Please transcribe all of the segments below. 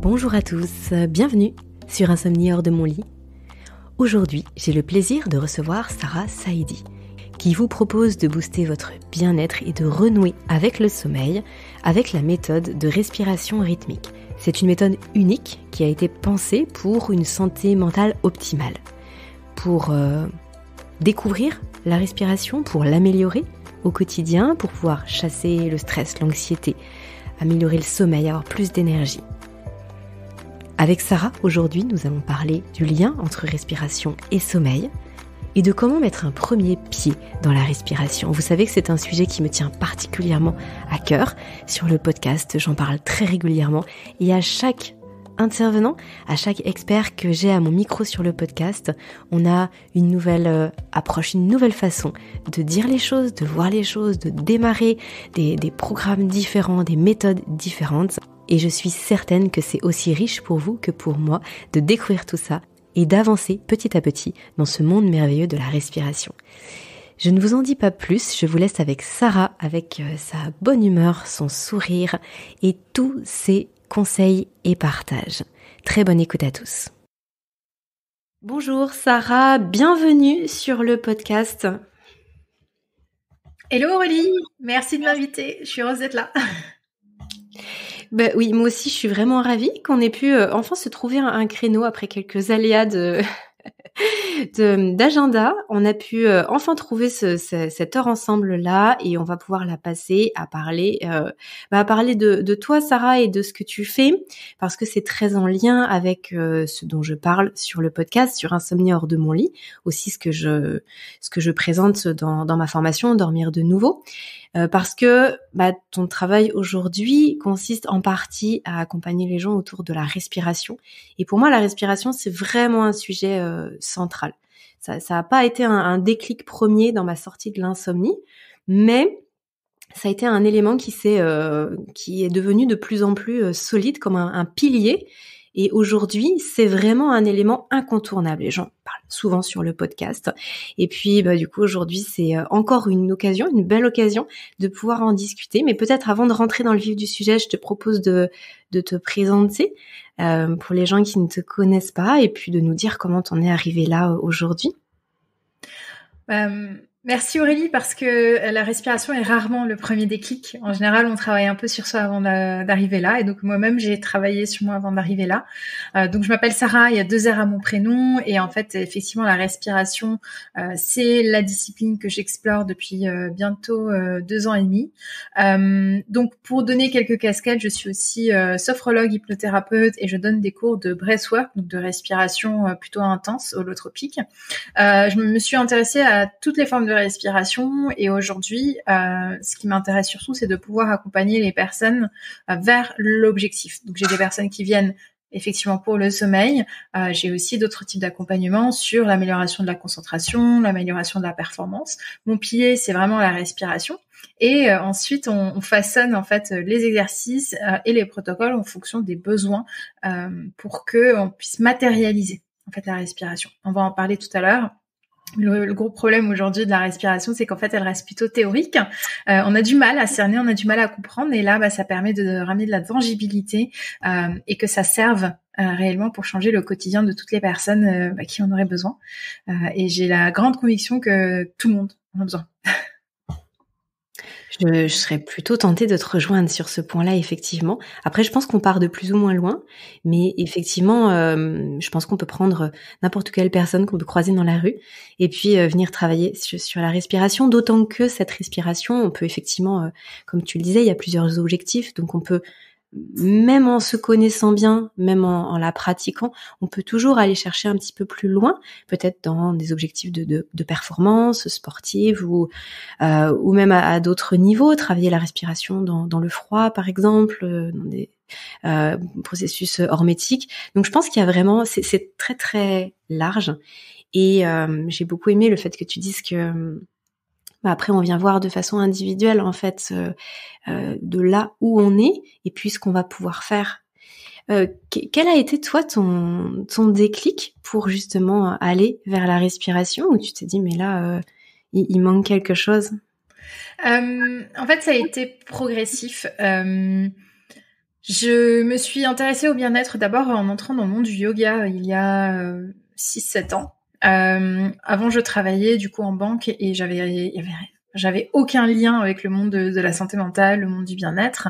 Bonjour à tous, bienvenue sur Insomnie hors de mon lit. Aujourd'hui, j'ai le plaisir de recevoir Sarah Saidi, qui vous propose de booster votre bien-être et de renouer avec le sommeil avec la méthode de respiration rythmique. C'est une méthode unique qui a été pensée pour une santé mentale optimale, pour découvrir la respiration, pour l'améliorer au quotidien, pour pouvoir chasser le stress, l'anxiété, améliorer le sommeil, avoir plus d'énergie. Avec Sarah, aujourd'hui, nous allons parler du lien entre respiration et sommeil et de comment mettre un premier pied dans la respiration. Vous savez que c'est un sujet qui me tient particulièrement à cœur. Sur le podcast, j'en parle très régulièrement et à chaque intervenant, à chaque expert que j'ai à mon micro sur le podcast, on a une nouvelle approche, une nouvelle façon de dire les choses, de voir les choses, de démarrer des programmes différents, des méthodes différentes. Et je suis certaine que c'est aussi riche pour vous que pour moi de découvrir tout ça et d'avancer petit à petit dans ce monde merveilleux de la respiration. Je ne vous en dis pas plus, je vous laisse avec Sarah, avec sa bonne humeur, son sourire et tous ses conseils et partages. Très bonne écoute à tous. Bonjour Sarah, bienvenue sur le podcast. Hello Aurélie, merci de m'inviter, je suis heureuse d'être là. Ben oui, moi aussi je suis vraiment ravie qu'on ait pu enfin se trouver un créneau après quelques aléas d'agenda. On a pu enfin trouver cette heure ensemble là et on va pouvoir la passer à parler de toi Sarah et de ce que tu fais parce que c'est très en lien avec ce dont je parle sur le podcast, sur Insomnie hors de mon lit, aussi ce que je présente dans ma formation Dormir de nouveau. Parce que ton travail aujourd'hui consiste en partie à accompagner les gens autour de la respiration. Et pour moi, la respiration, c'est vraiment un sujet central. Ça n'a pas été un déclic premier dans ma sortie de l'insomnie, mais ça a été un élément qui est devenu de plus en plus solide, comme un pilier. Et aujourd'hui, c'est vraiment un élément incontournable. Les gens parlent souvent sur le podcast. Et puis, du coup, aujourd'hui, c'est encore une belle occasion de pouvoir en discuter. Mais peut-être avant de rentrer dans le vif du sujet, je te propose de te présenter pour les gens qui ne te connaissent pas et puis de nous dire comment t'en es arrivé là aujourd'hui. Merci Aurélie, parce que la respiration est rarement le premier déclic. En général, on travaille un peu sur soi avant d'arriver là. Et donc moi-même, j'ai travaillé sur moi avant d'arriver là. Donc je m'appelle Sarah, il y a 2 R à mon prénom. Et en fait, effectivement, la respiration, c'est la discipline que j'explore depuis bientôt 2 ans et demi. Donc pour donner quelques casquettes, je suis aussi sophrologue, hypnothérapeute et je donne des cours de breathwork, donc de respiration plutôt intense, holotropique. Je me suis intéressée à toutes les formes de respiration et aujourd'hui, ce qui m'intéresse surtout, c'est de pouvoir accompagner les personnes vers l'objectif. Donc j'ai des personnes qui viennent effectivement pour le sommeil. J'ai aussi d'autres types d'accompagnement sur l'amélioration de la concentration, l'amélioration de la performance. Mon pilier, c'est vraiment la respiration. Et ensuite, on façonne en fait les exercices et les protocoles en fonction des besoins pour que on puisse matérialiser en fait la respiration. On va en parler tout à l'heure. Le gros problème aujourd'hui de la respiration, c'est qu'en fait, elle reste plutôt théorique. On a du mal à cerner, on a du mal à comprendre. Et là, ça permet de ramener de la tangibilité et que ça serve réellement pour changer le quotidien de toutes les personnes qui en auraient besoin. Et j'ai la grande conviction que tout le monde en a besoin. Je serais plutôt tentée de te rejoindre sur ce point-là, effectivement. Après, je pense qu'on part de plus ou moins loin, mais effectivement, je pense qu'on peut prendre n'importe quelle personne qu'on peut croiser dans la rue et puis venir travailler sur la respiration, d'autant que cette respiration, on peut effectivement, comme tu le disais, il y a plusieurs objectifs, donc on peut, même en se connaissant bien, même en la pratiquant, on peut toujours aller chercher un petit peu plus loin, peut-être dans des objectifs de performance sportive ou même à d'autres niveaux, travailler la respiration dans le froid par exemple, dans des processus hormétiques. Donc je pense qu'il y a vraiment, c'est très très large et j'ai beaucoup aimé le fait que tu dises que après, on vient voir de façon individuelle, en fait, de là où on est et puis ce qu'on va pouvoir faire. Quel a été, toi, ton déclic pour justement aller vers la respiration où tu t'es dit, mais là, il manque quelque chose? En fait, ça a été progressif. Je me suis intéressée au bien-être d'abord en entrant dans le monde du yoga il y a 6-7 ans. Avant, je travaillais du coup en banque et j'avais aucun lien avec le monde de la santé mentale, le monde du bien-être.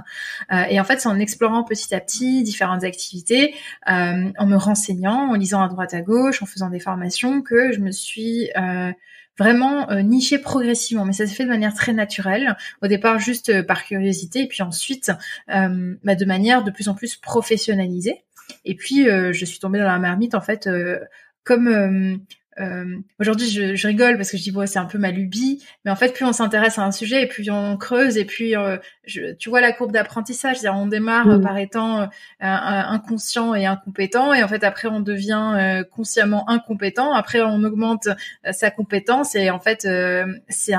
Et en fait, c'est en explorant petit à petit différentes activités, en me renseignant, en lisant à droite à gauche, en faisant des formations, que je me suis vraiment nichée progressivement. Mais ça s'est fait de manière très naturelle. Au départ, juste par curiosité, et puis ensuite, de manière de plus en plus professionnalisée. Et puis, je suis tombée dans la marmite, en fait, comme aujourd'hui, je rigole parce que je dis bon, c'est un peu ma lubie, mais en fait, plus on s'intéresse à un sujet, et plus on creuse, et puis tu vois la courbe d'apprentissage, c'est-à-dire on démarre par étant inconscient et incompétent, et en fait après on devient consciemment incompétent, après on augmente sa compétence, et en fait c'est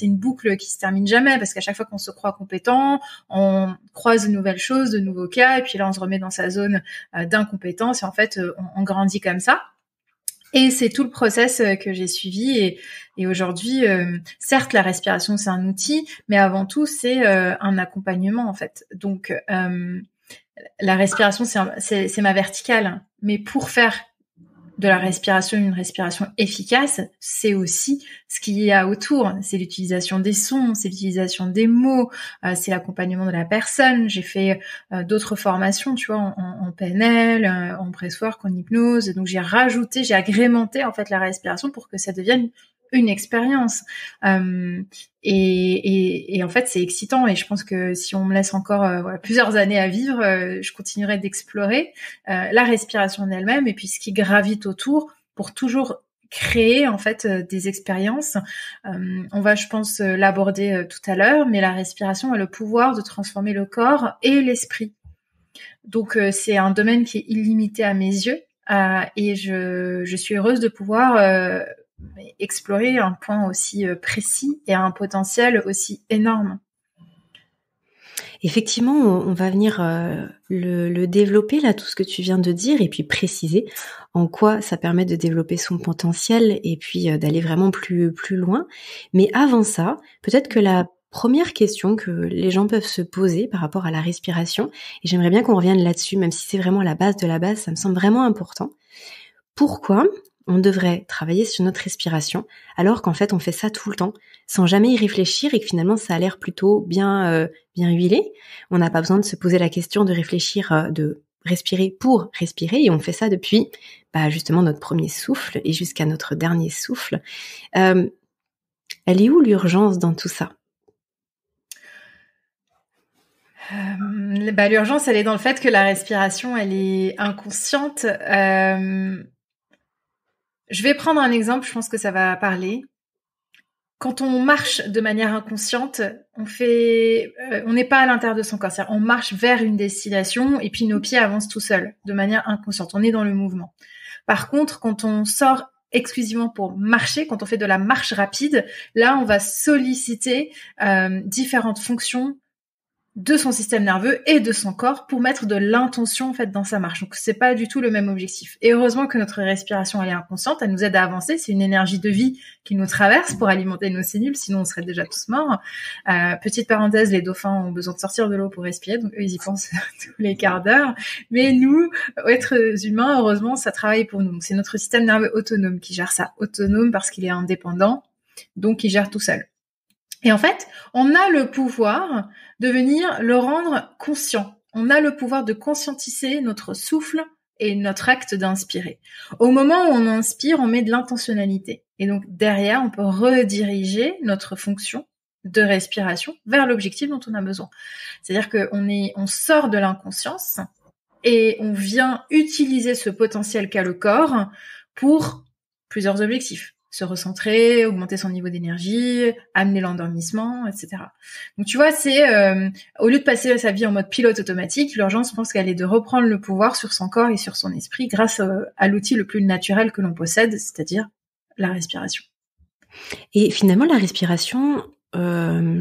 une boucle qui se termine jamais, parce qu'à chaque fois qu'on se croit compétent, on croise de nouvelles choses, de nouveaux cas, et puis là on se remet dans sa zone d'incompétence, et en fait on grandit comme ça. Et c'est tout le process que j'ai suivi, et aujourd'hui, certes, la respiration c'est un outil, mais avant tout c'est un accompagnement en fait. Donc la respiration c'est ma verticale, mais pour faire de la respiration une respiration efficace, c'est aussi ce qu'il y a autour. C'est l'utilisation des sons, c'est l'utilisation des mots, c'est l'accompagnement de la personne. J'ai fait d'autres formations, tu vois, en PNL, en breathwork, en hypnose. Donc j'ai agrémenté en fait la respiration pour que ça devienne une expérience. Et en fait, c'est excitant, et je pense que si on me laisse encore plusieurs années à vivre, je continuerai d'explorer la respiration en elle-même, et puis ce qui gravite autour, pour toujours créer en fait des expériences. On va, je pense, l'aborder tout à l'heure, mais la respiration a le pouvoir de transformer le corps et l'esprit. Donc c'est un domaine qui est illimité à mes yeux, et je suis heureuse de pouvoir explorer un point aussi précis et un potentiel aussi énorme. Effectivement, on va venir le développer là, tout ce que tu viens de dire, et puis préciser en quoi ça permet de développer son potentiel, et puis d'aller vraiment plus loin. Mais avant ça, peut-être que la première question que les gens peuvent se poser par rapport à la respiration, et j'aimerais bien qu'on revienne là-dessus, même si c'est vraiment la base de la base, ça me semble vraiment important. Pourquoi on devrait travailler sur notre respiration alors qu'en fait on fait ça tout le temps sans jamais y réfléchir, et que finalement ça a l'air plutôt bien huilé. On n'a pas besoin de se poser la question de réfléchir, de respirer pour respirer, et on fait ça depuis justement notre premier souffle et jusqu'à notre dernier souffle. Elle est où l'urgence dans tout ça ? L'urgence, elle est dans le fait que la respiration, elle est inconsciente. Je vais prendre un exemple, je pense que ça va parler. Quand on marche de manière inconsciente, on n'est pas à l'intérieur de son corps. C'est-à-dire, on marche vers une destination, et puis nos pieds avancent tout seuls, de manière inconsciente. On est dans le mouvement. Par contre, quand on sort exclusivement pour marcher, quand on fait de la marche rapide, là, on va solliciter différentes fonctions de son système nerveux et de son corps pour mettre de l'intention en fait dans sa marche. Donc c'est pas du tout le même objectif. Et heureusement que notre respiration, elle est inconsciente, elle nous aide à avancer. C'est une énergie de vie qui nous traverse pour alimenter nos cellules, sinon on serait déjà tous morts. Petite parenthèse, les dauphins ont besoin de sortir de l'eau pour respirer, donc eux ils y pensent tous les quarts d'heure. Mais nous, êtres humains, heureusement, ça travaille pour nous. Donc, c'est notre système nerveux autonome qui gère ça, autonome parce qu'il est indépendant, donc il gère tout seul. Et en fait, on a le pouvoir de venir le rendre conscient. On a le pouvoir de conscientiser notre souffle et notre acte d'inspirer. Au moment où on inspire, on met de l'intentionnalité. Et donc derrière, on peut rediriger notre fonction de respiration vers l'objectif dont on a besoin. C'est-à-dire qu'on sort de l'inconscience et on vient utiliser ce potentiel qu'a le corps pour plusieurs objectifs. Se recentrer, augmenter son niveau d'énergie, amener l'endormissement, etc. Donc tu vois, c'est au lieu de passer sa vie en mode pilote automatique, l'urgence, je pense qu'elle est de reprendre le pouvoir sur son corps et sur son esprit grâce à l'outil le plus naturel que l'on possède, c'est-à-dire la respiration. Et finalement, la respiration,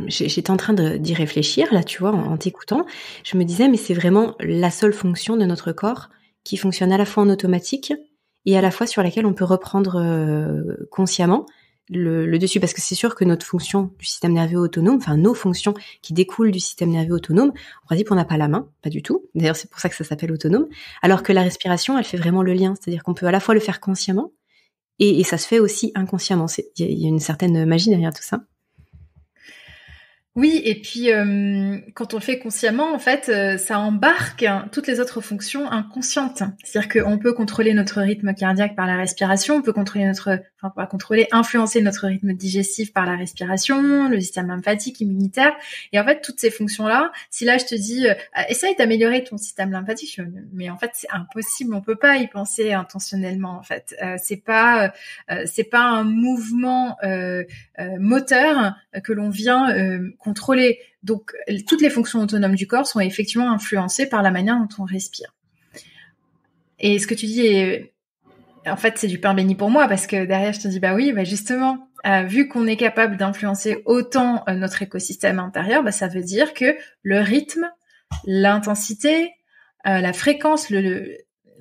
j'étais en train d'y réfléchir, là, tu vois, en t'écoutant. Je me disais, mais c'est vraiment la seule fonction de notre corps qui fonctionne à la fois en automatique et à la fois sur laquelle on peut reprendre consciemment. le dessus, parce que c'est sûr que notre fonction du système nerveux autonome, enfin nos fonctions qui découlent du système nerveux autonome, en principe on n'a pas la main, pas du tout. D'ailleurs c'est pour ça que ça s'appelle autonome. Alors que la respiration, elle fait vraiment le lien, c'est-à-dire qu'on peut à la fois le faire consciemment et ça se fait aussi inconsciemment. Il y a une certaine magie derrière tout ça. Oui, et puis quand on le fait consciemment, en fait, ça embarque toutes les autres fonctions inconscientes. C'est-à-dire qu'on peut contrôler notre rythme cardiaque par la respiration, on peut influencer notre rythme digestif par la respiration, le système lymphatique, immunitaire. Et en fait, toutes ces fonctions-là, si là je te dis, essaye d'améliorer ton système lymphatique, mais en fait c'est impossible, on peut pas y penser intentionnellement. En fait, c'est pas un mouvement moteur que l'on vient contrôler. Donc, toutes les fonctions autonomes du corps sont effectivement influencées par la manière dont on respire. Et ce que tu dis est, en fait, c'est du pain béni pour moi, parce que derrière, je te dis, bah oui, bah justement, vu qu'on est capable d'influencer autant notre écosystème intérieur, bah ça veut dire que le rythme, l'intensité, la fréquence,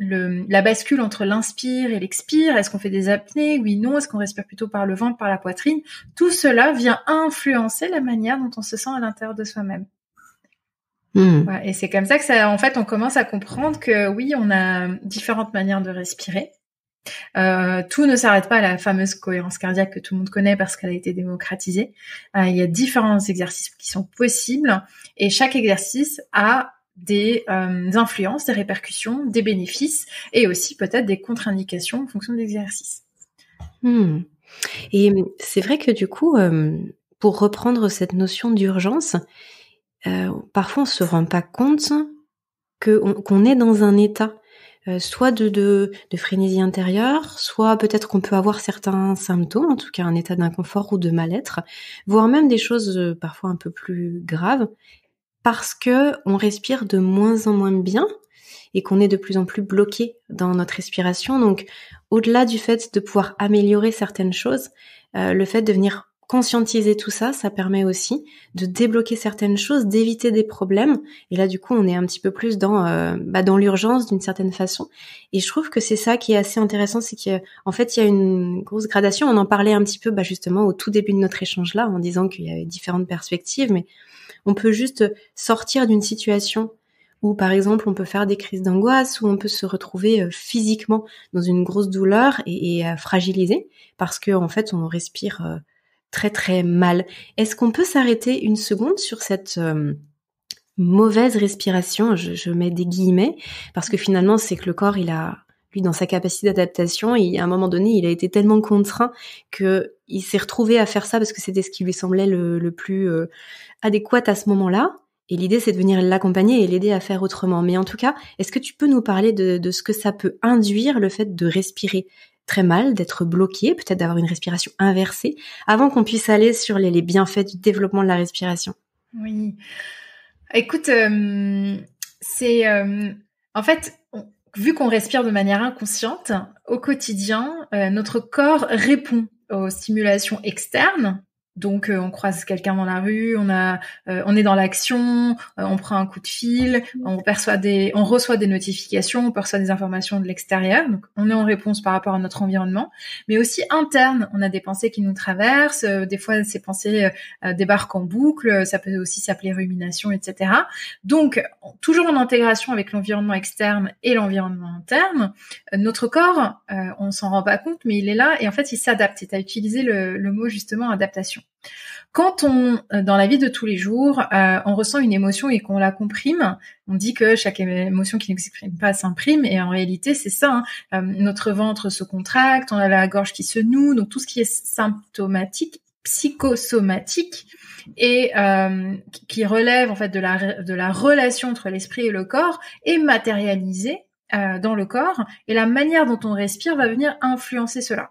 la bascule entre l'inspire et l'expire, est-ce qu'on fait des apnées, oui, non, est-ce qu'on respire plutôt par le ventre, par la poitrine, tout cela vient influencer la manière dont on se sent à l'intérieur de soi-même. Ouais, et c'est comme ça que ça, en fait, on commence à comprendre que oui, on a différentes manières de respirer. Tout ne s'arrête pas à la fameuse cohérence cardiaque que tout le monde connaît parce qu'elle a été démocratisée. Il y a différents exercices qui sont possibles et chaque exercice a des influences, des répercussions, des bénéfices et aussi peut-être des contre-indications en fonction de l'exercice. Et c'est vrai que du coup, pour reprendre cette notion d'urgence, parfois on se rend pas compte qu'on est dans un état soit de frénésie intérieure, soit peut-être qu'on peut avoir certains symptômes, en tout cas un état d'inconfort ou de mal-être, voire même des choses parfois un peu plus graves, parce que on respire de moins en moins bien et qu'on est de plus en plus bloqué dans notre respiration. Donc, au-delà du fait de pouvoir améliorer certaines choses, le fait de venir conscientiser tout ça, ça permet aussi de débloquer certaines choses, d'éviter des problèmes. Et là, du coup, on est un petit peu plus dans l'urgence d'une certaine façon. Et je trouve que c'est ça qui est assez intéressant, c'est qu'en fait, il y a une grosse gradation. On en parlait un petit peu, justement, au tout début de notre échange là, en disant qu'il y avait différentes perspectives, mais on peut juste sortir d'une situation où, par exemple, on peut faire des crises d'angoisse, où on peut se retrouver physiquement dans une grosse douleur et fragilisé, parce que en fait, on respire très très mal. Est-ce qu'on peut s'arrêter une seconde sur cette mauvaise respiration, je mets des guillemets, parce que finalement, c'est que le corps, il a, lui, dans sa capacité d'adaptation, à un moment donné, il a été tellement contraint que il s'est retrouvé à faire ça parce que c'était ce qui lui semblait le plus adéquat à ce moment-là. Et l'idée, c'est de venir l'accompagner et l'aider à faire autrement. Mais en tout cas, est-ce que tu peux nous parler de ce que ça peut induire, le fait de respirer très mal, d'être bloqué, peut-être d'avoir une respiration inversée, avant qu'on puisse aller sur les bienfaits du développement de la respiration? Oui. Écoute, c'est en fait, vu qu'on respire de manière inconsciente, au quotidien, notre corps répond aux stimulations externes. Donc, on croise quelqu'un dans la rue, on est dans l'action, on prend un coup de fil, on reçoit des notifications, on perçoit des informations de l'extérieur. Donc, on est en réponse par rapport à notre environnement, mais aussi interne. On a des pensées qui nous traversent. Des fois, ces pensées débarquent en boucle. Ça peut aussi s'appeler rumination, etc. Donc, toujours en intégration avec l'environnement externe et l'environnement interne, notre corps, on s'en rend pas compte, mais il est là et en fait, il s'adapte. Et tu as utilisé le mot justement adaptation. Quand dans la vie de tous les jours, on ressent une émotion et qu'on la comprime, on dit que chaque émotion qui ne s'exprime pas s'imprime, et en réalité, c'est ça. Notre ventre se contracte, on a la gorge qui se noue, donc tout ce qui est symptomatique, psychosomatique, et qui relève en fait de la relation entre l'esprit et le corps, est matérialisé dans le corps, et la manière dont on respire va venir influencer cela.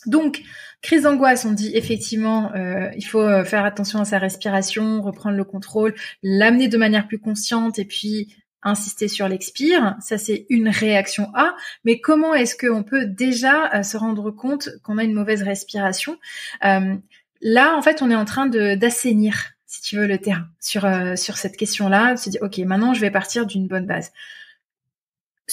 Donc, crise d'angoisse, on dit effectivement, il faut faire attention à sa respiration, reprendre le contrôle, l'amener de manière plus consciente et puis insister sur l'expire. Ça, c'est une réaction A. Mais comment est-ce qu'on peut déjà se rendre compte qu'on a une mauvaise respiration ? Là, en fait, on est en train d'assainir, si tu veux, le terrain sur cette question-là. Se dire, ok, maintenant, je vais partir d'une bonne base.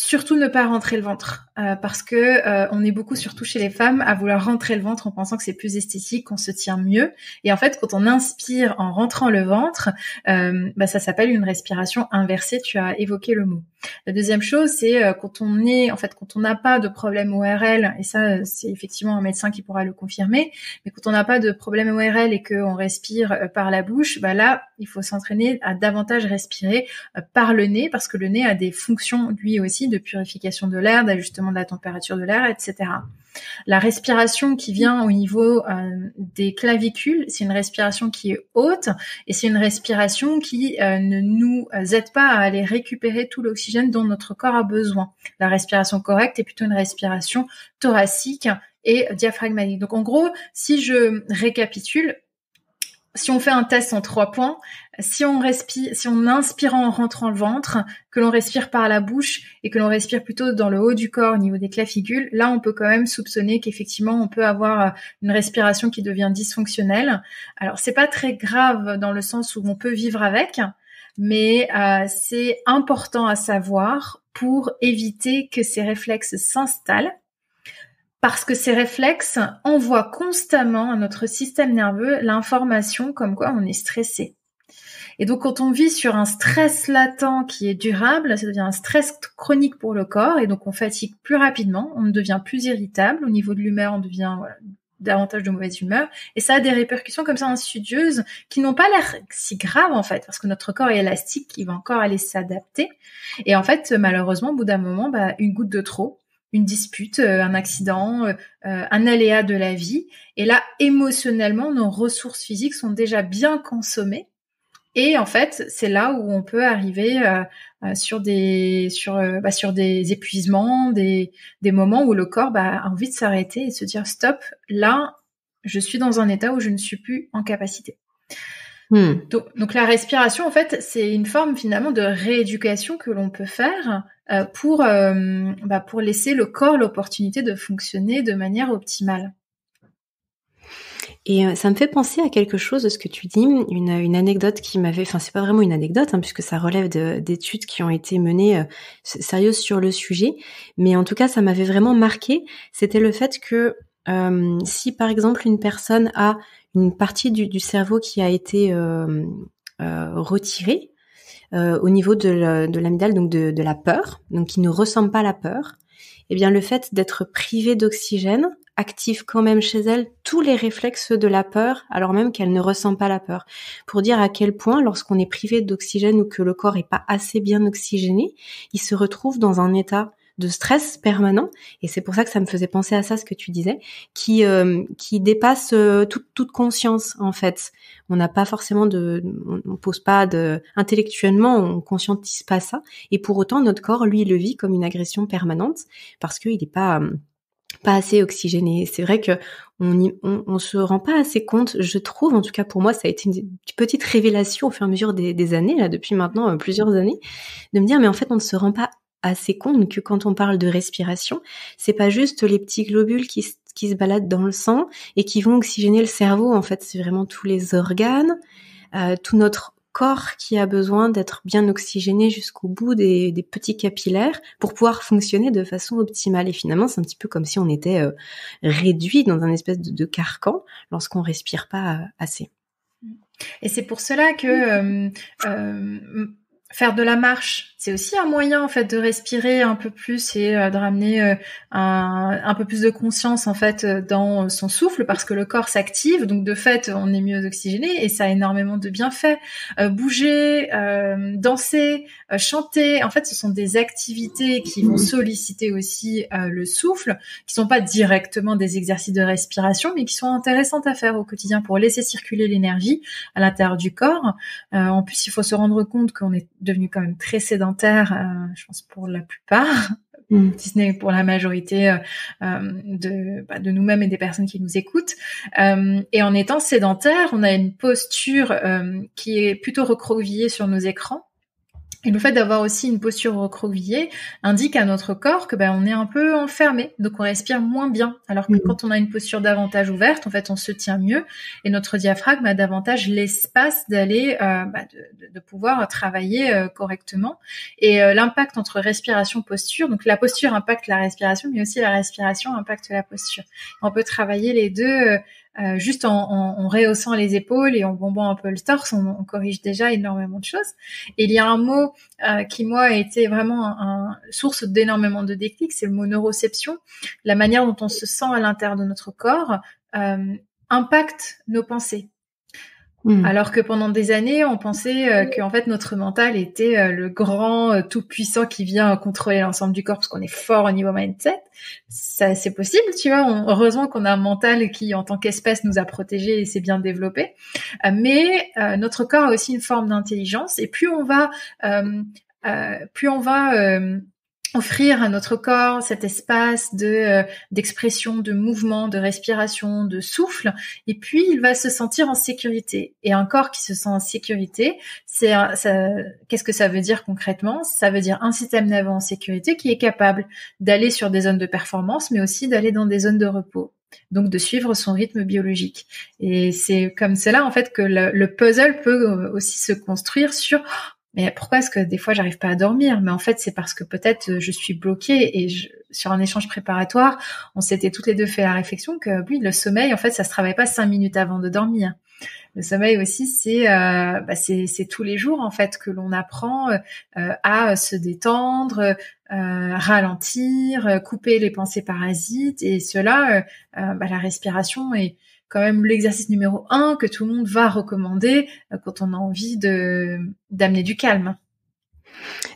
surtout ne pas rentrer le ventre, parce que on est beaucoup, surtout chez les femmes, à vouloir rentrer le ventre en pensant que c'est plus esthétique, qu'on se tient mieux. Et en fait, quand on inspire en rentrant le ventre, ça s'appelle une respiration inversée. Tu as évoqué le mot. La deuxième chose, c'est quand on n'a pas de problème ORL, et ça, c'est effectivement un médecin qui pourra le confirmer. Mais quand on n'a pas de problème ORL et qu'on respire par la bouche, là, il faut s'entraîner à davantage respirer par le nez, parce que le nez a des fonctions lui aussi de purification de l'air, d'ajustement de la température de l'air, etc. La respiration qui vient au niveau des clavicules, c'est une respiration qui est haute et c'est une respiration qui ne nous aide pas à aller récupérer tout l'oxygène dont notre corps a besoin. La respiration correcte est plutôt une respiration thoracique et diaphragmatique. Donc en gros, si je récapitule, si on fait un test en 3 points, si on inspire en rentrant le ventre, que l'on respire par la bouche et que l'on respire plutôt dans le haut du corps au niveau des clavicules, là on peut quand même soupçonner qu'effectivement on peut avoir une respiration qui devient dysfonctionnelle. Alors c'est pas très grave dans le sens où on peut vivre avec, mais c'est important à savoir pour éviter que ces réflexes s'installent. Parce que ces réflexes envoient constamment à notre système nerveux l'information comme quoi on est stressé. Et donc, quand on vit sur un stress latent qui est durable, ça devient un stress chronique pour le corps et donc on fatigue plus rapidement, on devient plus irritable. Au niveau de l'humeur, on devient davantage de mauvaise humeur. Et ça a des répercussions comme ça insidieuses qui n'ont pas l'air si graves en fait, parce que notre corps est élastique, il va encore aller s'adapter. Et en fait, malheureusement, au bout d'un moment, une goutte de trop, une dispute, un accident, un aléa de la vie. Et là, émotionnellement, nos ressources physiques sont déjà bien consommées. Et en fait, c'est là où on peut arriver sur des épuisements, des moments où le corps a envie de s'arrêter et de se dire stop, là, je suis dans un état où je ne suis plus en capacité. Donc la respiration, en fait, c'est une forme finalement de rééducation que l'on peut faire pour laisser le corps l'opportunité de fonctionner de manière optimale. Et ça me fait penser à quelque chose de ce que tu dis, une anecdote qui m'avait, enfin c'est pas vraiment une anecdote puisque ça relève d'études qui ont été menées sérieuses sur le sujet, mais en tout cas ça m'avait vraiment marqué, c'était le fait que si par exemple une personne a une partie du cerveau qui a été retirée au niveau de l'amygdale, donc de la peur, donc qui ne ressent pas la peur, eh bien le fait d'être privé d'oxygène active quand même chez elle tous les réflexes de la peur, alors même qu'elle ne ressent pas la peur. Pour dire à quel point, lorsqu'on est privé d'oxygène ou que le corps est pas assez bien oxygéné, il se retrouve dans un état de stress permanent, et c'est pour ça que ça me faisait penser à ça, ce que tu disais, qui dépasse toute conscience en fait. On n'a pas forcément on pose pas intellectuellement, on conscientise pas ça, et pour autant notre corps lui le vit comme une agression permanente parce qu'il est pas assez oxygéné. C'est vrai que on se rend pas assez compte, je trouve, en tout cas pour moi, ça a été une petite révélation au fur et à mesure des années, là, depuis maintenant plusieurs années, de me dire, mais en fait, on ne se rend pas assez compte que quand on parle de respiration, c'est pas juste les petits globules qui se baladent dans le sang et qui vont oxygéner le cerveau. En fait, c'est vraiment tous les organes, tout notre corps qui a besoin d'être bien oxygéné jusqu'au bout des petits capillaires pour pouvoir fonctionner de façon optimale. Et finalement, c'est un petit peu comme si on était réduit dans un espèce de carcan lorsqu'on respire pas assez. Et c'est pour cela que faire de la marche, c'est aussi un moyen en fait de respirer un peu plus et de ramener un peu plus de conscience en fait dans son souffle, parce que le corps s'active, donc de fait on est mieux oxygéné et ça a énormément de bienfaits. Bouger, danser, chanter, en fait ce sont des activités qui vont solliciter aussi le souffle, qui sont pas directement des exercices de respiration, mais qui sont intéressantes à faire au quotidien pour laisser circuler l'énergie à l'intérieur du corps. En plus il faut se rendre compte qu'on est devenu quand même très sédentaire, je pense pour la plupart, si ce n'est pour la majorité de nous-mêmes et des personnes qui nous écoutent. Et en étant sédentaire, on a une posture qui est plutôt recroquevillée sur nos écrans. Et le fait d'avoir aussi une posture recroquevillée indique à notre corps que on est un peu enfermé, donc on respire moins bien. Alors que quand on a une posture davantage ouverte, en fait, on se tient mieux et notre diaphragme a davantage l'espace d'aller, de pouvoir travailler correctement. Et l'impact entre respiration posture, donc la posture impacte la respiration, mais aussi la respiration impacte la posture. On peut travailler les deux. Juste en rehaussant les épaules et en bombant un peu le torse, on corrige déjà énormément de choses. Et il y a un mot qui, moi, a été vraiment un source d'énormément de déclics, c'est le mot neuroception. La manière dont on se sent à l'intérieur de notre corps impacte nos pensées. Alors que pendant des années, on pensait qu'en fait notre mental était le grand tout-puissant qui vient contrôler l'ensemble du corps parce qu'on est fort au niveau mindset. Ça, c'est possible, tu vois. Heureusement qu'on a un mental qui, en tant qu'espèce, nous a protégés et s'est bien développé. Mais notre corps a aussi une forme d'intelligence et plus on va offrir à notre corps cet espace d'expression, de mouvement, de respiration, de souffle, et puis il va se sentir en sécurité. Et un corps qui se sent en sécurité, qu'est-ce que ça veut dire concrètement? Ça veut dire un système nerveux en sécurité qui est capable d'aller sur des zones de performance, mais aussi d'aller dans des zones de repos. Donc de suivre son rythme biologique. Et c'est comme cela en fait que le puzzle peut aussi se construire sur mais pourquoi est-ce que des fois j'arrive pas à dormir? Mais en fait, c'est parce que peut-être je suis bloquée et sur un échange préparatoire, on s'était toutes les deux fait la réflexion que oui, le sommeil, en fait, ça se travaille pas 5 minutes avant de dormir. Le sommeil aussi, c'est tous les jours en fait que l'on apprend à se détendre, ralentir, couper les pensées parasites et cela, la respiration est quand même l'exercice numéro 1 que tout le monde va recommander quand on a envie d'amener du calme.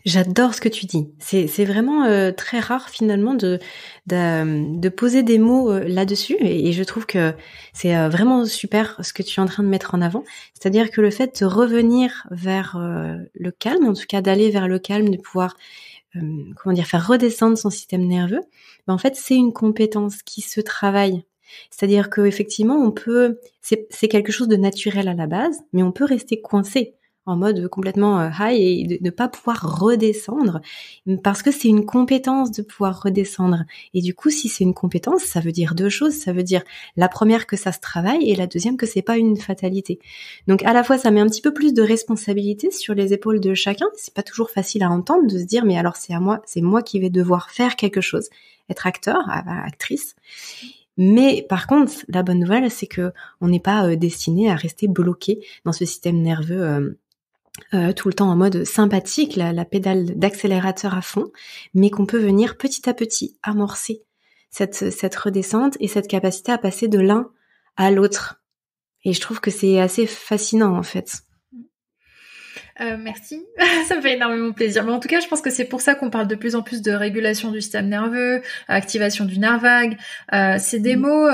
J'adore ce que tu dis. C'est vraiment très rare finalement de poser des mots là-dessus et je trouve que c'est vraiment super ce que tu es en train de mettre en avant. C'est-à-dire que le fait de revenir vers le calme, en tout cas d'aller vers le calme, de pouvoir faire redescendre son système nerveux, en fait c'est une compétence qui se travaille. C'est-à-dire que effectivement, c'est quelque chose de naturel à la base, mais on peut rester coincé en mode complètement high et de ne pas pouvoir redescendre parce que c'est une compétence de pouvoir redescendre. Et du coup, si c'est une compétence, ça veut dire deux choses. Ça veut dire la première que ça se travaille et la deuxième que c'est pas une fatalité. Donc à la fois, ça met un petit peu plus de responsabilité sur les épaules de chacun. C'est pas toujours facile à entendre de se dire mais alors c'est moi qui vais devoir faire quelque chose, être acteur, actrice. Mais par contre, la bonne nouvelle, c'est que on n'est pas destiné à rester bloqué dans ce système nerveux tout le temps en mode sympathique, la pédale d'accélérateur à fond, mais qu'on peut venir petit à petit amorcer cette redescente et cette capacité à passer de l'un à l'autre. Et je trouve que c'est assez fascinant en fait. Merci, ça me fait énormément plaisir. Mais en tout cas, je pense que c'est pour ça qu'on parle de plus en plus de régulation du système nerveux, activation du nerf vague. C'est des mots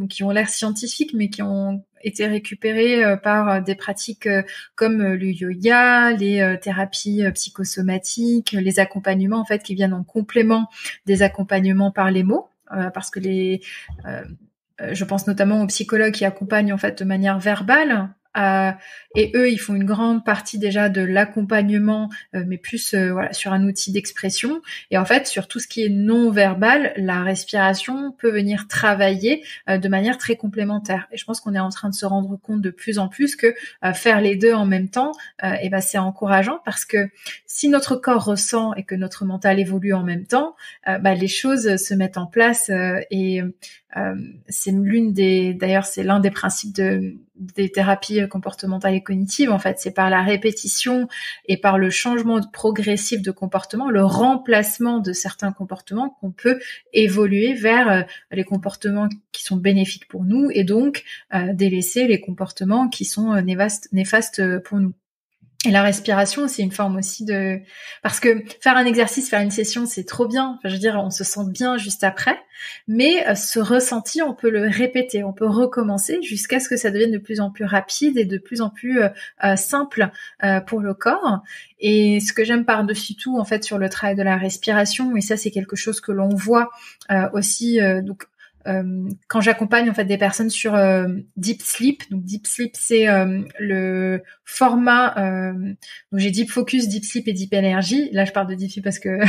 qui ont l'air scientifiques, mais qui ont été récupérés par des pratiques comme le yoga, les thérapies psychosomatiques, les accompagnements en fait qui viennent en complément des accompagnements par les mots, parce que je pense notamment aux psychologues qui accompagnent en fait de manière verbale. Et eux, ils font une grande partie déjà de l'accompagnement, mais plus sur un outil d'expression. Et en fait, sur tout ce qui est non verbal, la respiration peut venir travailler de manière très complémentaire. Et je pense qu'on est en train de se rendre compte de plus en plus que faire les deux en même temps, c'est encourageant parce que si notre corps ressent et que notre mental évolue en même temps, les choses se mettent en place c'est l'un des principes des thérapies comportementales et cognitives. En fait, c'est par la répétition et par le changement progressif de comportement, le remplacement de certains comportements qu'on peut évoluer vers les comportements qui sont bénéfiques pour nous et donc délaisser les comportements qui sont néfastes pour nous. Et la respiration, c'est une forme aussi parce que faire un exercice, faire une session, c'est trop bien. Enfin, je veux dire, on se sent bien juste après. Mais ce ressenti, on peut le répéter, on peut recommencer jusqu'à ce que ça devienne de plus en plus rapide et de plus en plus simple pour le corps. Et ce que j'aime par-dessus tout, en fait, sur le travail de la respiration, et ça, c'est quelque chose que l'on voit aussi, quand j'accompagne en fait des personnes sur Deep Sleep. Donc Deep Sleep, c'est le format. Donc j'ai Deep Focus, Deep Sleep et Deep Energy. Là, je parle de Deep Sleep parce que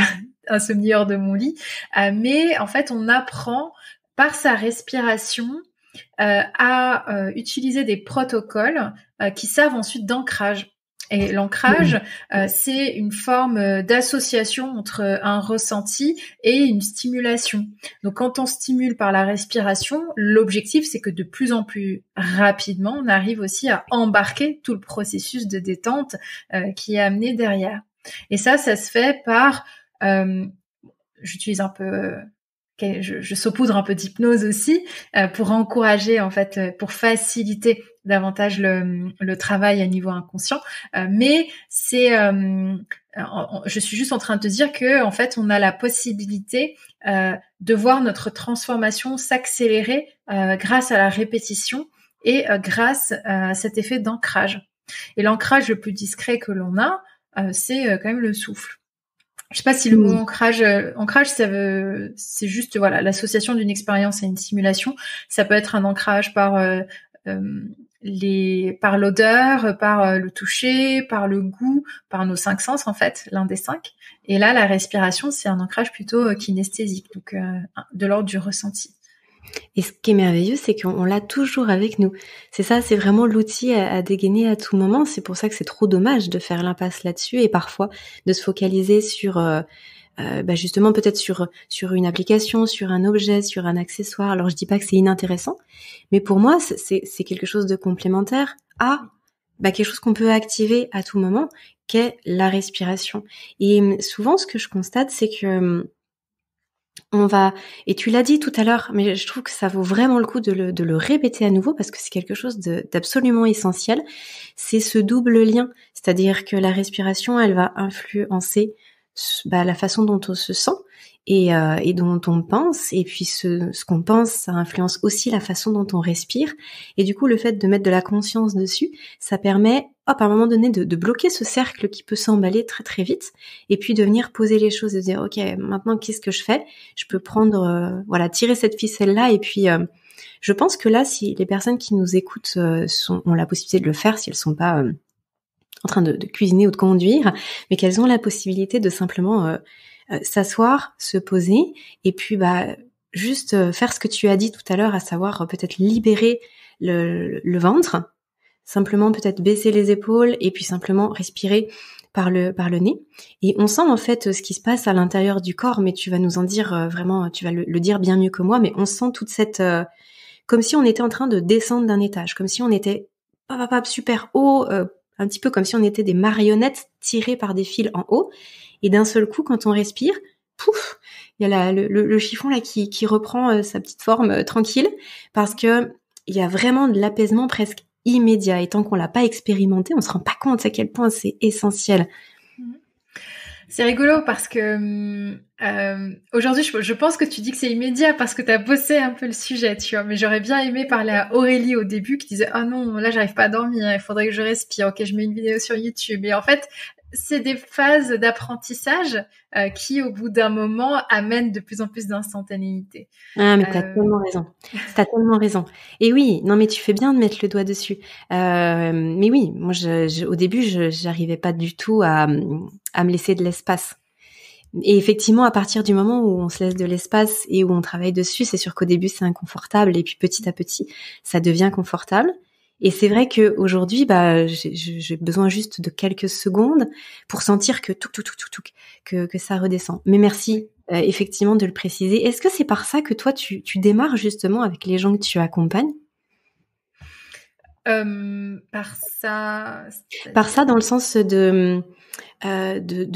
insomnie hors de mon lit. Mais en fait, on apprend par sa respiration à utiliser des protocoles qui servent ensuite d'ancrage. Et l'ancrage, c'est une forme d'association entre un ressenti et une stimulation. Donc, quand on stimule par la respiration, l'objectif, c'est que de plus en plus rapidement, on arrive aussi à embarquer tout le processus de détente qui est amené derrière. Et ça se fait par, j'utilise un peu... je saupoudre un peu d'hypnose aussi pour encourager en fait, pour faciliter davantage le travail à niveau inconscient. Mais c'est, je suis juste en train de te dire que en fait, on a la possibilité de voir notre transformation s'accélérer grâce à la répétition et grâce à cet effet d'ancrage. Et l'ancrage le plus discret que l'on a, c'est quand même le souffle. Je sais pas si le mot ancrage, c'est juste voilà l'association d'une expérience à une simulation. Ça peut être un ancrage par par l'odeur, par le toucher, par le goût, par nos 5 sens en fait, l'un des 5. Et là, la respiration, c'est un ancrage plutôt kinesthésique, donc de l'ordre du ressenti. Et ce qui est merveilleux, c'est qu'on l'a toujours avec nous. C'est ça, c'est vraiment l'outil à dégainer à tout moment. C'est pour ça que c'est trop dommage de faire l'impasse là-dessus et parfois de se focaliser sur, justement peut-être sur une application, sur un objet, sur un accessoire. Alors je dis pas que c'est inintéressant, mais pour moi c'est quelque chose de complémentaire à quelque chose qu'on peut activer à tout moment, qu'est la respiration. Et souvent, ce que je constate, c'est que et tu l'as dit tout à l'heure, mais je trouve que ça vaut vraiment le coup de le répéter à nouveau parce que c'est quelque chose d'absolument essentiel. C'est ce double lien. C'est-à-dire que la respiration, elle va influencer, la façon dont on se sent et dont on pense. Et puis ce qu'on pense, ça influence aussi la façon dont on respire. Et du coup, le fait de mettre de la conscience dessus, ça permet, à un moment donné, de bloquer ce cercle qui peut s'emballer très très vite, et puis de venir poser les choses et de dire ok, maintenant qu'est-ce que je fais ? Je peux prendre, tirer cette ficelle là, et puis je pense que là, si les personnes qui nous écoutent ont la possibilité de le faire, si elles sont pas en train de cuisiner ou de conduire, mais qu'elles ont la possibilité de simplement s'asseoir, se poser, et puis juste faire ce que tu as dit tout à l'heure, à savoir peut-être libérer le ventre. Simplement peut-être baisser les épaules et puis simplement respirer par le nez. Et on sent en fait ce qui se passe à l'intérieur du corps, mais tu vas nous en dire vraiment, tu vas le dire bien mieux que moi, mais on sent toute cette... comme si on était en train de descendre d'un étage, comme si on était super haut, un petit peu comme si on était des marionnettes tirées par des fils en haut. Et d'un seul coup, quand on respire, pouf, il y a le chiffon là qui reprend sa petite forme tranquille, parce que il y a vraiment de l'apaisement presque immédiat, et tant qu'on l'a pas expérimenté, on se rend pas compte à quel point c'est essentiel. C'est rigolo parce que aujourd'hui, je pense que tu dis que c'est immédiat parce que tu as bossé un peu le sujet, tu vois. Mais j'aurais bien aimé parler à Aurélie au début qui disait « Ah non, là, j'arrive pas à dormir, il faudrait que je respire. Ok, je mets une vidéo sur YouTube. » Et en fait, c'est des phases d'apprentissage qui, au bout d'un moment, amènent de plus en plus d'instantanéité. Ah, mais t'as tellement raison. T'as tellement raison. Et oui, non, mais tu fais bien de mettre le doigt dessus. Mais oui, moi, au début, j'arrivais pas du tout à me laisser de l'espace. Et effectivement, à partir du moment où on se laisse de l'espace et où on travaille dessus, c'est sûr qu'au début, c'est inconfortable. Et puis, petit à petit, ça devient confortable. Et c'est vrai que aujourd'hui, j'ai besoin juste de quelques secondes pour sentir que que ça redescend. Mais merci effectivement de le préciser. Est-ce que c'est par ça que toi tu démarres justement avec les gens que tu accompagnes ? Par ça, dans le sens de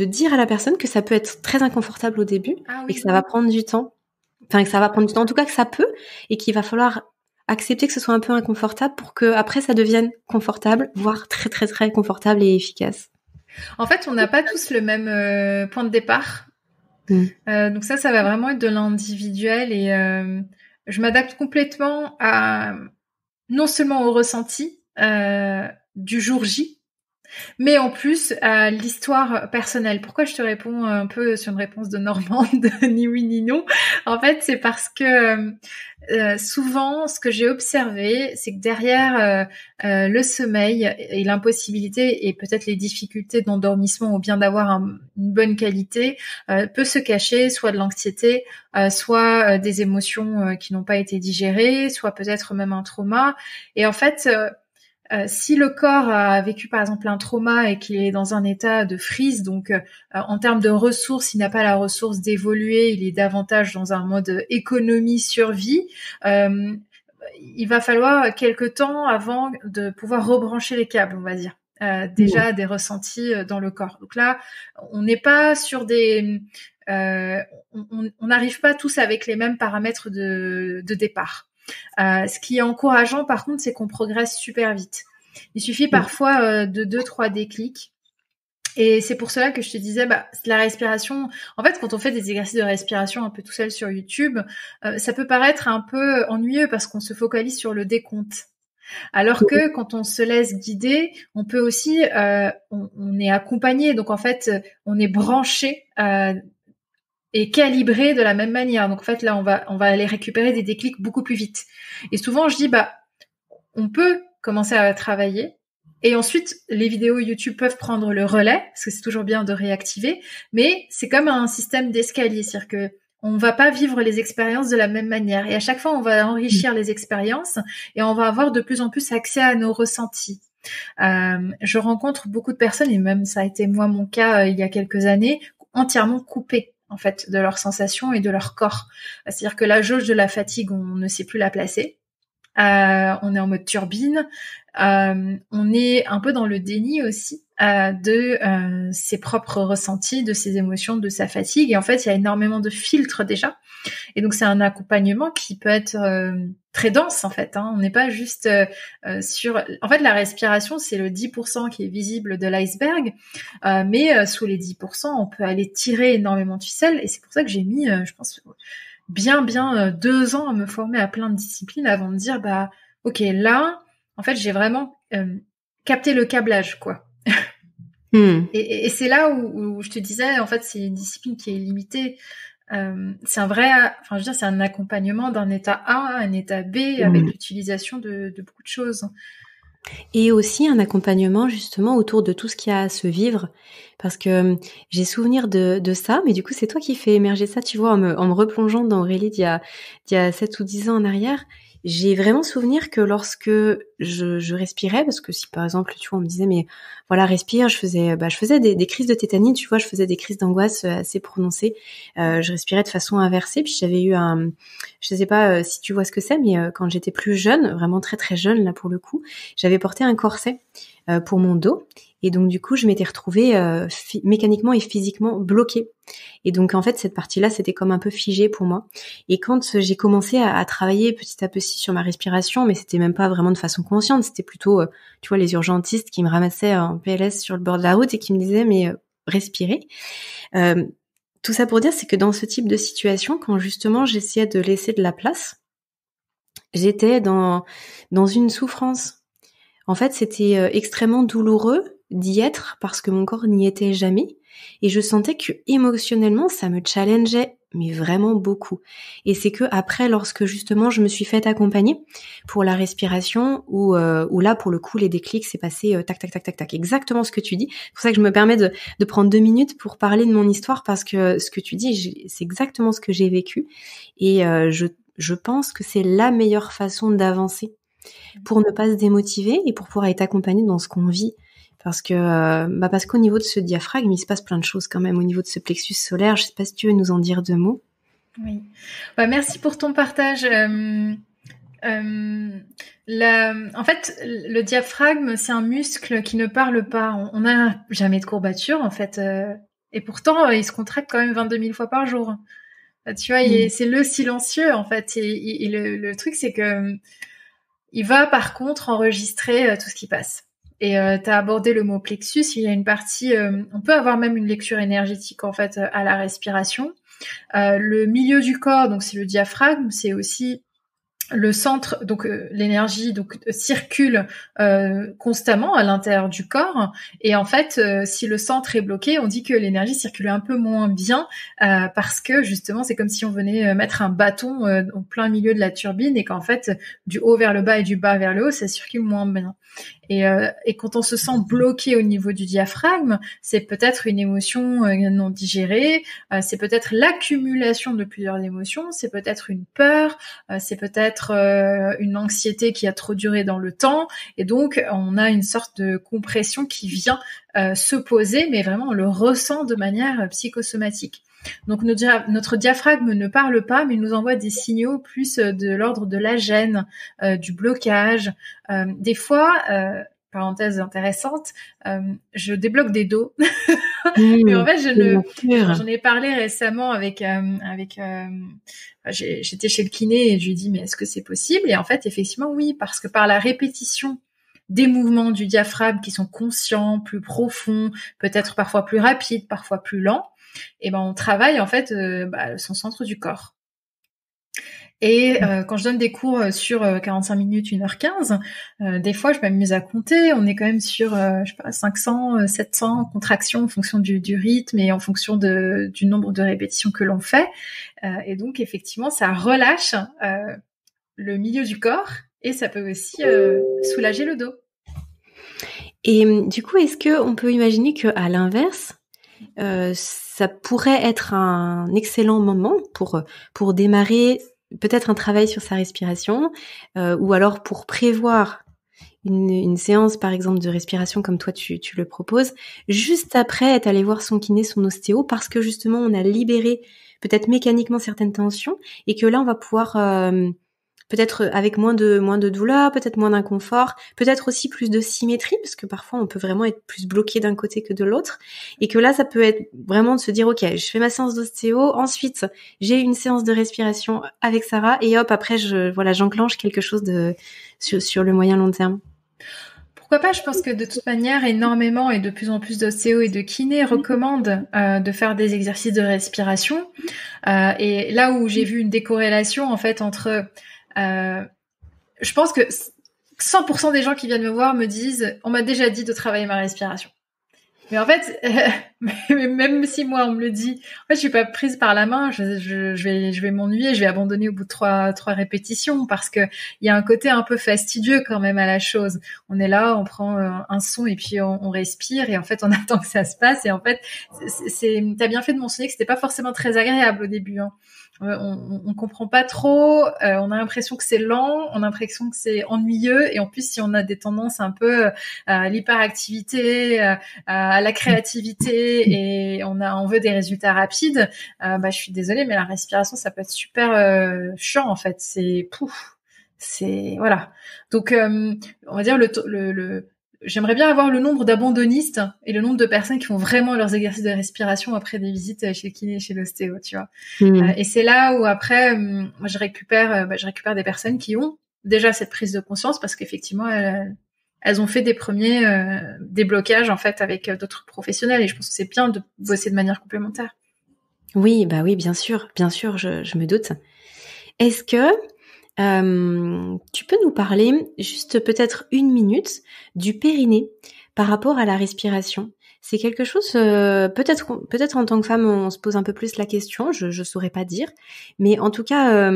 dire à la personne que ça peut être très inconfortable au début, et que ça va prendre du temps. Enfin, que ça va prendre du temps. En tout cas, que ça peut, et qu'il va falloir accepter que ce soit un peu inconfortable pour que après ça devienne confortable, voire très très très confortable et efficace. En fait, on n'a pas tous le même point de départ. Donc ça va vraiment être de l'individuel, et je m'adapte complètement non seulement au ressenti du jour J, Mais en plus, l'histoire personnelle. Pourquoi je te réponds un peu sur une réponse de Normande, ni oui ni non. En fait, c'est parce que souvent, ce que j'ai observé, c'est que derrière le sommeil et l'impossibilité et peut-être les difficultés d'endormissement ou bien d'avoir une bonne qualité, peut se cacher soit de l'anxiété, soit des émotions qui n'ont pas été digérées, soit peut-être même un trauma. Et en fait, si le corps a vécu par exemple un trauma et qu'il est dans un état de freeze, donc en termes de ressources, il n'a pas la ressource d'évoluer, il est davantage dans un mode économie-survie, il va falloir quelque temps avant de pouvoir rebrancher les câbles, on va dire. Déjà des ressentis dans le corps. Donc là, on n'est pas sur des... on n'arrive pas tous avec les mêmes paramètres de départ. Ce qui est encourageant, par contre, c'est qu'on progresse super vite. Il suffit parfois de 2-3 déclics. Et c'est pour cela que je te disais, la respiration, en fait, quand on fait des exercices de respiration un peu tout seul sur YouTube, ça peut paraître un peu ennuyeux parce qu'on se focalise sur le décompte. Alors que quand on se laisse guider, on peut aussi, on est accompagné, donc en fait, on est branché et calibré de la même manière. Donc en fait là on va aller récupérer des déclics beaucoup plus vite. Et souvent je dis on peut commencer à travailler et ensuite les vidéos YouTube peuvent prendre le relais parce que c'est toujours bien de réactiver, mais c'est comme un système d'escalier, c'est-à-dire que on va pas vivre les expériences de la même manière et à chaque fois on va enrichir les expériences et on va avoir de plus en plus accès à nos ressentis. Je rencontre beaucoup de personnes et même ça a été moi mon cas il y a quelques années, entièrement coupées en fait de leurs sensations et de leur corps. C'est-à-dire que la jauge de la fatigue, on ne sait plus la placer. On est en mode turbine. On est un peu dans le déni aussi de ses propres ressentis, de ses émotions, de sa fatigue. Et en fait, il y a énormément de filtres déjà. Et donc, c'est un accompagnement qui peut être très dense, en fait. On n'est pas juste sur... En fait, la respiration, c'est le 10% qui est visible de l'iceberg. Mais sous les 10%, on peut aller tirer énormément de ficelles. Et c'est pour ça que j'ai mis, je pense, bien 2 ans à me former à plein de disciplines avant de dire, ok, là, en fait, j'ai vraiment capté le câblage, quoi. Et c'est là où je te disais, en fait, c'est une discipline qui est limitée. C'est un vrai, enfin, je veux dire, c'est un accompagnement d'un état A à un état B avec l'utilisation de beaucoup de choses. Et aussi un accompagnement justement autour de tout ce qu'il y a à se vivre, parce que j'ai souvenir de ça, mais du coup c'est toi qui fais émerger ça, tu vois, en me replongeant dans Aurélie d'il y a 7 ou 10 ans en arrière. J'ai vraiment souvenir que lorsque je respirais, parce que si par exemple, tu vois, on me disait, mais voilà, respire, je faisais des crises de tétanie, tu vois, je faisais des crises d'angoisse assez prononcées. Je respirais de façon inversée, puis j'avais eu je sais pas si tu vois ce que c'est, mais quand j'étais plus jeune, vraiment très très jeune là pour le coup, j'avais porté un corset pour mon dos. Et donc du coup, je m'étais retrouvée mécaniquement et physiquement bloquée. Et donc en fait, cette partie-là, c'était comme un peu figé pour moi. Et quand j'ai commencé à travailler petit à petit sur ma respiration, mais c'était même pas vraiment de façon consciente, c'était plutôt, tu vois, les urgentistes qui me ramassaient en PLS sur le bord de la route et qui me disaient, mais respirez. Tout ça pour dire, c'est que dans ce type de situation, quand justement j'essayais de laisser de la place, j'étais dans une souffrance. En fait, c'était extrêmement douloureux d'y être parce que mon corps n'y était jamais. Et je sentais que émotionnellement, ça me challengeait, mais vraiment beaucoup. Et c'est que après, lorsque justement je me suis faite accompagner pour la respiration, où là, pour le coup, les déclics, c'est passé tac, tac, tac, tac, tac, exactement ce que tu dis. C'est pour ça que je me permets de prendre 2 minutes pour parler de mon histoire, parce que ce que tu dis, c'est exactement ce que j'ai vécu. Et je pense que c'est la meilleure façon d'avancer pour ne pas se démotiver et pour pouvoir être accompagné dans ce qu'on vit. Parce qu'au niveau de ce diaphragme, il se passe plein de choses quand même au niveau de ce plexus solaire. Je sais pas si tu veux nous en dire 2 mots. Oui. Merci pour ton partage. En fait, le diaphragme, c'est un muscle qui ne parle pas. On n'a jamais de courbature, en fait. Et pourtant, il se contracte quand même 22 000 fois par jour. Tu vois, c'est le silencieux, en fait. Et le truc, c'est que il va, par contre, enregistrer tout ce qui passe. Et tu as abordé le mot plexus. Il y a une partie, on peut avoir même une lecture énergétique en fait à la respiration. Le milieu du corps, donc c'est le diaphragme, c'est aussi le centre, donc l'énergie circule constamment à l'intérieur du corps, et en fait si le centre est bloqué, on dit que l'énergie circule un peu moins bien, parce que justement c'est comme si on venait mettre un bâton au plein milieu de la turbine, et qu'en fait du haut vers le bas et du bas vers le haut, ça circule moins bien. Et quand on se sent bloqué au niveau du diaphragme, c'est peut-être une émotion non digérée, c'est peut-être l'accumulation de plusieurs émotions, c'est peut-être une peur, c'est peut-être une anxiété qui a trop duré dans le temps, et donc on a une sorte de compression qui vient se poser, mais vraiment on le ressent de manière psychosomatique. Donc notre diaphragme ne parle pas, mais il nous envoie des signaux plus de l'ordre de la gêne, du blocage. Des fois, parenthèse intéressante, je débloque des dos. Mais en fait, j'en ai parlé récemment avec j'étais chez le kiné et je lui ai dit mais est-ce que c'est possible? Et en fait, effectivement, oui, parce que par la répétition des mouvements du diaphragme qui sont conscients, plus profonds, peut-être parfois plus rapides, parfois plus lents, et ben on travaille en fait son centre du corps. Et quand je donne des cours sur 45 minutes, 1h15, des fois je m'amuse à compter, on est quand même sur 500, 700 contractions en fonction du rythme et en fonction du nombre de répétitions que l'on fait. Et donc effectivement, ça relâche le milieu du corps, et ça peut aussi soulager le dos. Et du coup, est-ce que on peut imaginer que à l'inverse, ça pourrait être un excellent moment pour démarrer peut-être un travail sur sa respiration, ou alors pour prévoir une séance par exemple de respiration comme toi tu le proposes, juste après être allé voir son kiné, son ostéo, parce que justement on a libéré peut-être mécaniquement certaines tensions, et que là on va pouvoir peut-être avec moins de douleur, peut-être moins d'inconfort, peut-être aussi plus de symétrie, parce que parfois on peut vraiment être plus bloqué d'un côté que de l'autre, et que là ça peut être vraiment de se dire ok, je fais ma séance d'ostéo, ensuite j'ai une séance de respiration avec Sarah, et hop après j'enclenche quelque chose sur le moyen long terme. Pourquoi pas? Je pense que de toute manière, énormément et de plus en plus d'ostéos et de kinés recommandent de faire des exercices de respiration. Et là où j'ai vu une décorrélation en fait entre je pense que 100% des gens qui viennent me voir me disent on m'a déjà dit de travailler ma respiration. Mais en fait, même si moi on me le dit, en fait je suis pas prise par la main, je vais m'ennuyer, je vais abandonner au bout de trois répétitions, parce que il y a un côté un peu fastidieux quand même à la chose. On est là, on prend un son et puis on respire, et en fait on attend que ça se passe, et en fait t'as bien fait de mentionner que c'était pas forcément très agréable au début, hein. On comprend pas trop, on a l'impression que c'est lent, on a l'impression que c'est ennuyeux, et en plus si on a des tendances un peu à l'hyperactivité, à la créativité, et on veut des résultats rapides, je suis désolée, mais la respiration ça peut être super chiant en fait, c'est voilà. Donc on va dire j'aimerais bien avoir le nombre d'abandonnistes et le nombre de personnes qui font vraiment leurs exercices de respiration après des visites chez le kiné, chez l'ostéo, tu vois. Et c'est là où après, moi je récupère des personnes qui ont déjà cette prise de conscience, parce qu'effectivement elles ont fait des premiers déblocages en fait avec d'autres professionnels, et je pense que c'est bien de bosser de manière complémentaire. Oui, bah oui, bien sûr, je me doute. Est-ce que tu peux nous parler juste peut-être 1 minute du périnée par rapport à la respiration? C'est quelque chose, peut-être en tant que femme, on se pose un peu plus la question, je saurais pas dire, mais en tout cas,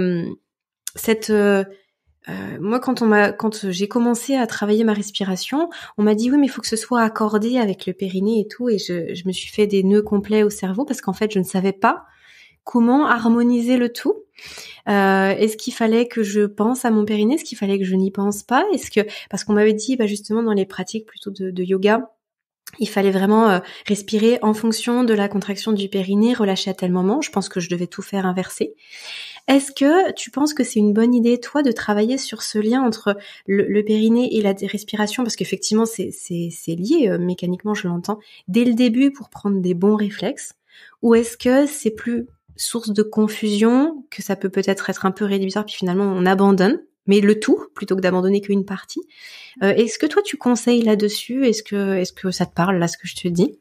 moi, quand j'ai commencé à travailler ma respiration, on m'a dit oui, mais il faut que ce soit accordé avec le périnée et tout, et je me suis fait des nœuds complets au cerveau, parce qu'en fait, je ne savais pas comment harmoniser le tout. Est-ce qu'il fallait que je pense à mon périnée? Est-ce qu'il fallait que je n'y pense pas? Parce qu'on m'avait dit, justement, dans les pratiques plutôt de yoga, il fallait vraiment respirer en fonction de la contraction du périnée, relâcher à tel moment. Je pense que je devais tout faire inversé. Est-ce que tu penses que c'est une bonne idée, toi, de travailler sur ce lien entre le périnée et la respiration? Parce qu'effectivement, c'est lié, mécaniquement, je l'entends, dès le début pour prendre des bons réflexes. Ou est-ce que c'est plus source de confusion, que ça peut-être être un peu rédhibitoire, puis finalement on abandonne, mais le tout, plutôt que d'abandonner qu'une partie. Est-ce que toi tu conseilles là-dessus? Est-ce que ça te parle, là, ce que je te dis?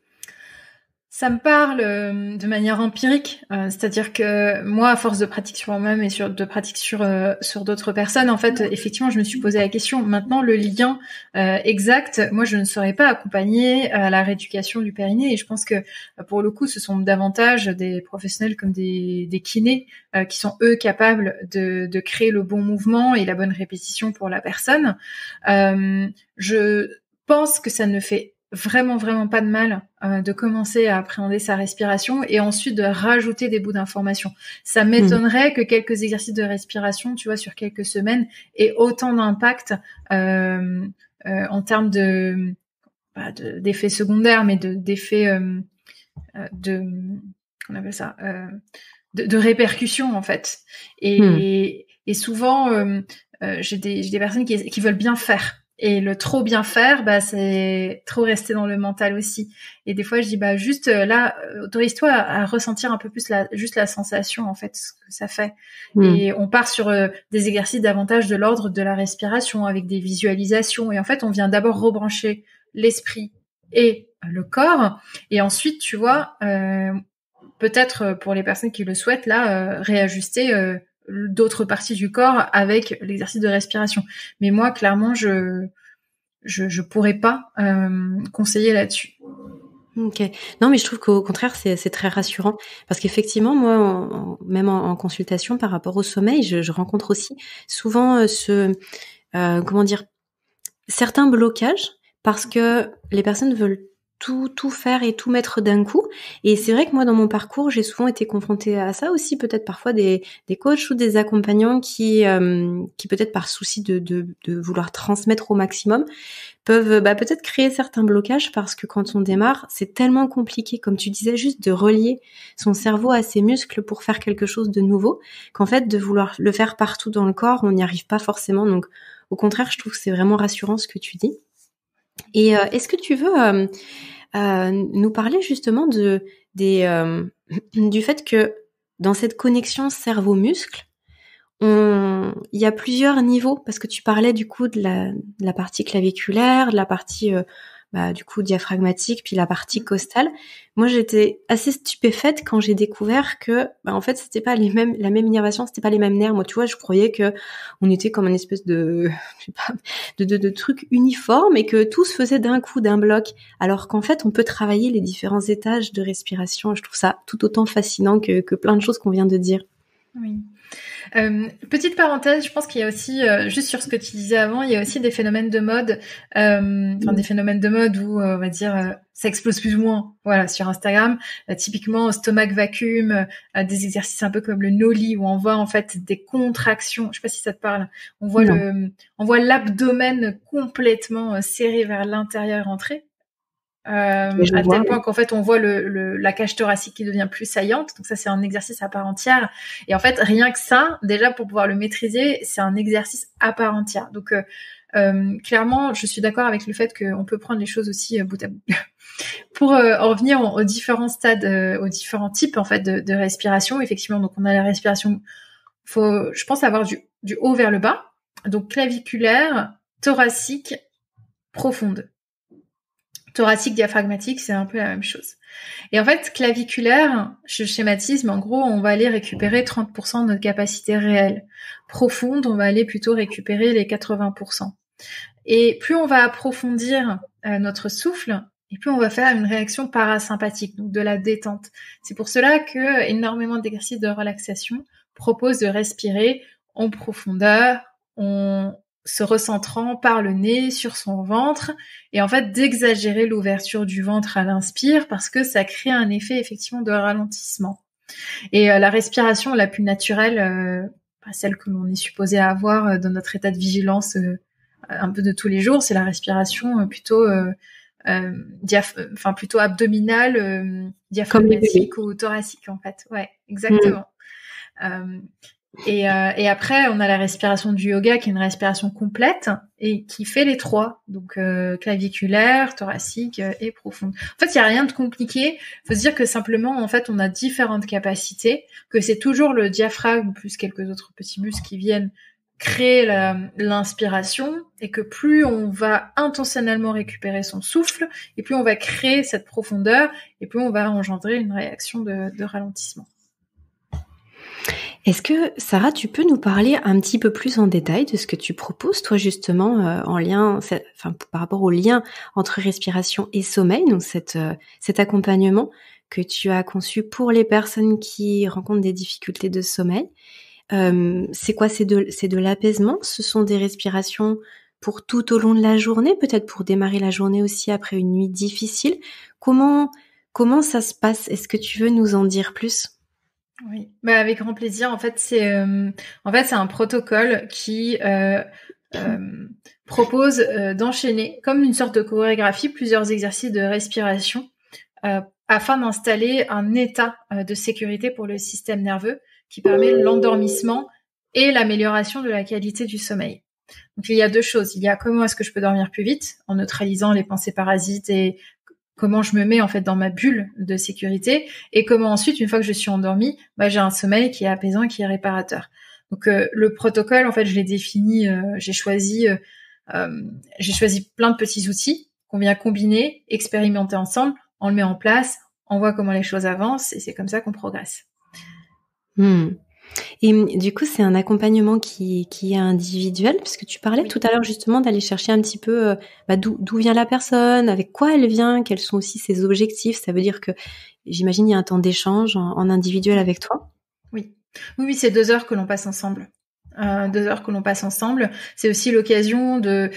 Ça me parle de manière empirique, c'est-à-dire que moi, à force de pratique sur moi-même et de pratique sur d'autres personnes, en fait, effectivement, je me suis posé la question. Maintenant, le lien exact, moi, je ne saurais pas accompagner à la rééducation du périnée. Et je pense que pour le coup, ce sont davantage des professionnels comme des kinés qui sont eux capables de créer le bon mouvement et la bonne répétition pour la personne. Je pense que ça ne fait vraiment pas de mal de commencer à appréhender sa respiration et ensuite de rajouter des bouts d'informations. Ça m'étonnerait que quelques exercices de respiration, tu vois, sur quelques semaines aient autant d'impact en termes d'effets secondaires, mais d'effets qu'on appelle ça de répercussions en fait. Et souvent j'ai des personnes qui veulent bien faire. Et le trop bien faire, bah c'est trop rester dans le mental aussi. Et des fois, je dis bah juste là, autorise-toi à ressentir un peu plus juste la sensation en fait, ce que ça fait. Et on part sur des exercices davantage de l'ordre de la respiration avec des visualisations. Et en fait, on vient d'abord rebrancher l'esprit et le corps. Et ensuite, tu vois, peut-être pour les personnes qui le souhaitent là, réajuster d'autres parties du corps avec l'exercice de respiration. Mais moi, clairement, je pourrais pas conseiller là-dessus. Ok. Non, mais je trouve qu'au contraire, c'est très rassurant parce qu'effectivement, moi, même en consultation par rapport au sommeil, je rencontre aussi souvent comment dire, certains blocages parce que les personnes veulent tout faire et tout mettre d'un coup. Et c'est vrai que moi, dans mon parcours, j'ai souvent été confrontée à ça aussi, peut-être parfois des coachs ou des accompagnants qui peut-être par souci de vouloir transmettre au maximum, peuvent peut-être créer certains blocages parce que quand on démarre, c'est tellement compliqué, comme tu disais, juste de relier son cerveau à ses muscles pour faire quelque chose de nouveau, qu'en fait, de vouloir le faire partout dans le corps, on n'y arrive pas forcément. Donc, au contraire, je trouve que c'est vraiment rassurant ce que tu dis. Et est-ce que tu veux nous parler justement du fait que dans cette connexion cerveau-muscle, il y a plusieurs niveaux, parce que tu parlais du coup de la partie claviculaire, de la partie du coup diaphragmatique, puis la partie costale. Moi, j'étais assez stupéfaite quand j'ai découvert que en fait, c'était pas la même innervation, c'était pas les mêmes nerfs. Moi, tu vois, je croyais que on était comme une espèce de je sais pas, de truc uniforme et que tout se faisait d'un coup, d'un bloc, alors qu'en fait, on peut travailler les différents étages de respiration. Je trouve ça tout autant fascinant que plein de choses qu'on vient de dire. Oui. Petite parenthèse, je pense qu'il y a aussi, juste sur ce que tu disais avant, il y a aussi des phénomènes de mode, des phénomènes de mode où, on va dire, ça explose plus ou moins, voilà, sur Instagram. Typiquement, stomach vacuum, des exercices un peu comme le Noli, où on voit en fait des contractions. Je sais pas si ça te parle. On voit l'abdomen complètement serré vers l'intérieur entré. À tel point qu'en fait on voit la cage thoracique qui devient plus saillante, donc ça c'est un exercice à part entière, et en fait rien que ça, déjà pour pouvoir le maîtriser, c'est un exercice à part entière. Donc clairement je suis d'accord avec le fait qu'on peut prendre les choses aussi bout à bout. Pour en revenir aux différents stades, aux différents types en fait de respiration, effectivement, donc on a la respiration, faut je pense avoir du haut vers le bas, donc claviculaire, thoracique, profonde. Thoracique, diaphragmatique, c'est un peu la même chose. Et en fait, claviculaire, je schématise, mais en gros, on va aller récupérer 30% de notre capacité réelle. Profonde, on va aller plutôt récupérer les 80%. Et plus on va approfondir notre souffle, et plus on va faire une réaction parasympathique, donc de la détente. C'est pour cela que énormément d'exercices de relaxation proposent de respirer en profondeur, se recentrant par le nez sur son ventre, et en fait d'exagérer l'ouverture du ventre à l'inspire parce que ça crée un effet effectivement de ralentissement. Et la respiration la plus naturelle, celle que l'on est supposé avoir dans notre état de vigilance un peu de tous les jours, c'est la respiration plutôt plutôt abdominale, diaphragmatique ou thoracique en fait. Ouais, exactement. Et après, on a la respiration du yoga qui est une respiration complète et qui fait les trois, donc claviculaire, thoracique et profonde. En fait, il y a rien de compliqué. Faut se dire que simplement, en fait, on a différentes capacités, que c'est toujours le diaphragme plus quelques autres petits muscles qui viennent créer l'inspiration et que plus on va intentionnellement récupérer son souffle et plus on va créer cette profondeur et plus on va engendrer une réaction de ralentissement. Est-ce que, Sarah, tu peux nous parler un petit peu plus en détail de ce que tu proposes, toi, justement, en lien, par rapport au lien entre respiration et sommeil, donc cet accompagnement que tu as conçu pour les personnes qui rencontrent des difficultés de sommeil. C'est quoi? C'est de l'apaisement? Ce sont des respirations pour tout au long de la journée, peut-être pour démarrer la journée aussi après une nuit difficile. Comment ça se passe? Est-ce que tu veux nous en dire plus? Oui, avec grand plaisir. En fait, c'est un protocole qui propose d'enchaîner comme une sorte de chorégraphie plusieurs exercices de respiration afin d'installer un état de sécurité pour le système nerveux qui permet l'endormissement et l'amélioration de la qualité du sommeil. Donc il y a deux choses. Il y a comment est-ce que je peux dormir plus vite en neutralisant les pensées parasites et comment je me mets en fait dans ma bulle de sécurité et comment ensuite, une fois que je suis endormie, j'ai un sommeil qui est apaisant, qui est réparateur. Donc le protocole, en fait, je l'ai défini, j'ai choisi plein de petits outils qu'on vient combiner, expérimenter ensemble, on le met en place, on voit comment les choses avancent et c'est comme ça qu'on progresse. Et du coup, c'est un accompagnement qui est individuel, parce que tu parlais tout à l'heure justement d'aller chercher un petit peu d'où vient la personne, avec quoi elle vient, quels sont aussi ses objectifs. Ça veut dire que, j'imagine, il y a un temps d'échange en individuel avec toi. Oui, c'est 2 heures que l'on passe ensemble. 2 heures que l'on passe ensemble. C'est aussi l'occasion de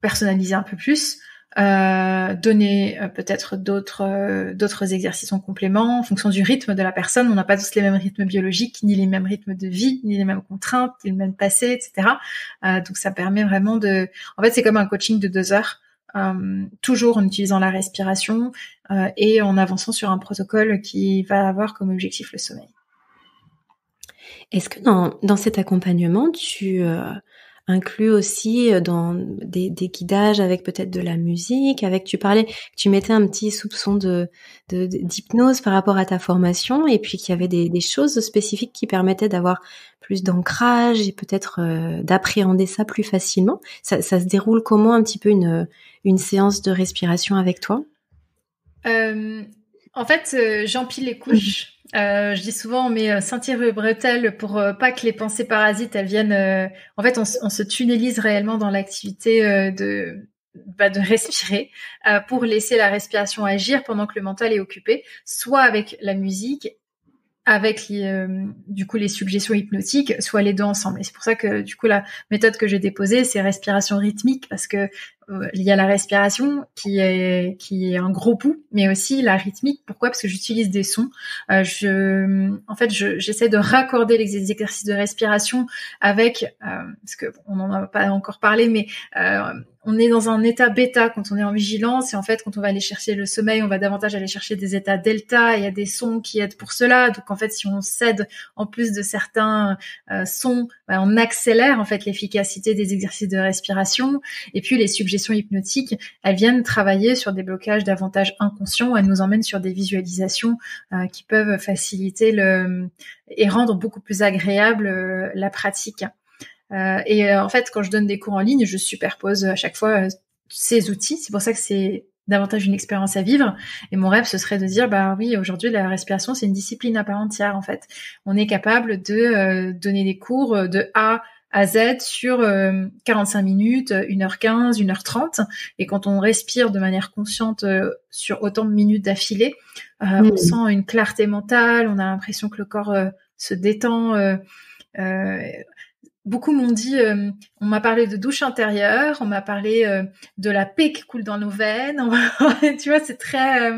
personnaliser un peu plus, donner peut-être d'autres exercices en complément en fonction du rythme de la personne. On n'a pas tous les mêmes rythmes biologiques, ni les mêmes rythmes de vie, ni les mêmes contraintes, ni le même passé, etc. Donc ça permet vraiment en fait, c'est comme un coaching de 2 heures, toujours en utilisant la respiration et en avançant sur un protocole qui va avoir comme objectif le sommeil. Est-ce que dans cet accompagnement, tu inclus aussi dans des guidages avec peut-être de la musique, tu parlais que tu mettais un petit soupçon d'hypnose par rapport à ta formation, et puis qu'il y avait des choses spécifiques qui permettaient d'avoir plus d'ancrage et peut-être d'appréhender ça plus facilement. Ça se déroule comment un petit peu une séance de respiration avec toi? En fait, j'empile les couches. Je dis souvent on met ceinture et bretelles pour pas que les pensées parasites elles viennent. En fait, on se tunnelise réellement dans l'activité de respirer pour laisser la respiration agir pendant que le mental est occupé, soit avec la musique, avec du coup les suggestions hypnotiques, soit les deux ensemble. Et c'est pour ça que du coup la méthode que j'ai déposée, c'est respiration rythmique, parce que il y a la respiration qui est un gros pouls, mais aussi la rythmique. Pourquoi? Parce que j'utilise des sons. J'essaie de raccorder les exercices de respiration avec parce que on n'en a pas encore parlé, mais on est dans un état bêta quand on est en vigilance, et en fait, quand on va aller chercher le sommeil, on va davantage aller chercher des états delta. Il y a des sons qui aident pour cela. Donc, en fait, si on cède en plus de certains sons, on accélère en fait l'efficacité des exercices de respiration. Et puis, les suggestions hypnotiques, elles viennent travailler sur des blocages davantage inconscients. Elles nous emmènent sur des visualisations qui peuvent faciliter et rendre beaucoup plus agréable la pratique. En fait, quand je donne des cours en ligne, je superpose à chaque fois ces outils. C'est pour ça que c'est davantage une expérience à vivre. Et mon rêve, ce serait de dire, oui, aujourd'hui, la respiration, c'est une discipline à part entière, en fait. On est capable de donner des cours de A à Z sur 45 minutes, 1h15, 1h30. Et quand on respire de manière consciente sur autant de minutes d'affilée, on sent une clarté mentale, on a l'impression que le corps se détend. Beaucoup m'ont dit, on m'a parlé de douche intérieure, on m'a parlé de la paix qui coule dans nos veines. Tu vois, c'est très,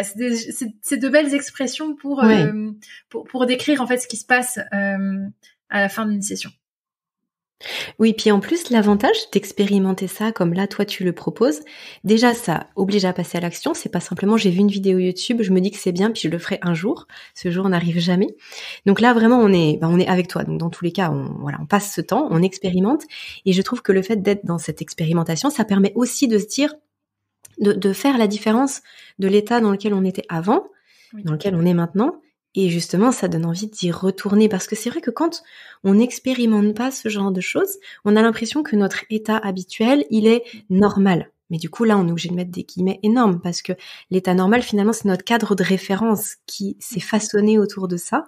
c'est de belles expressions pour décrire en fait ce qui se passe à la fin d'une session. Oui, puis en plus, l'avantage d'expérimenter ça comme là, toi, tu le proposes, déjà, ça oblige à passer à l'action. C'est pas simplement, j'ai vu une vidéo YouTube, je me dis que c'est bien, puis je le ferai un jour. Ce jour n'arrive jamais. Donc là, vraiment, on est avec toi. Donc dans tous les cas, on passe ce temps, on expérimente. Et je trouve que le fait d'être dans cette expérimentation, ça permet aussi de se dire, de faire la différence de l'état dans lequel on était avant, dans lequel on est maintenant, Et justement, ça donne envie d'y retourner parce que c'est vrai que quand on n'expérimente pas ce genre de choses, on a l'impression que notre état habituel, il est normal. Mais du coup, là, on est obligé de mettre des guillemets énormes parce que l'état normal, finalement, c'est notre cadre de référence qui s'est façonné autour de ça.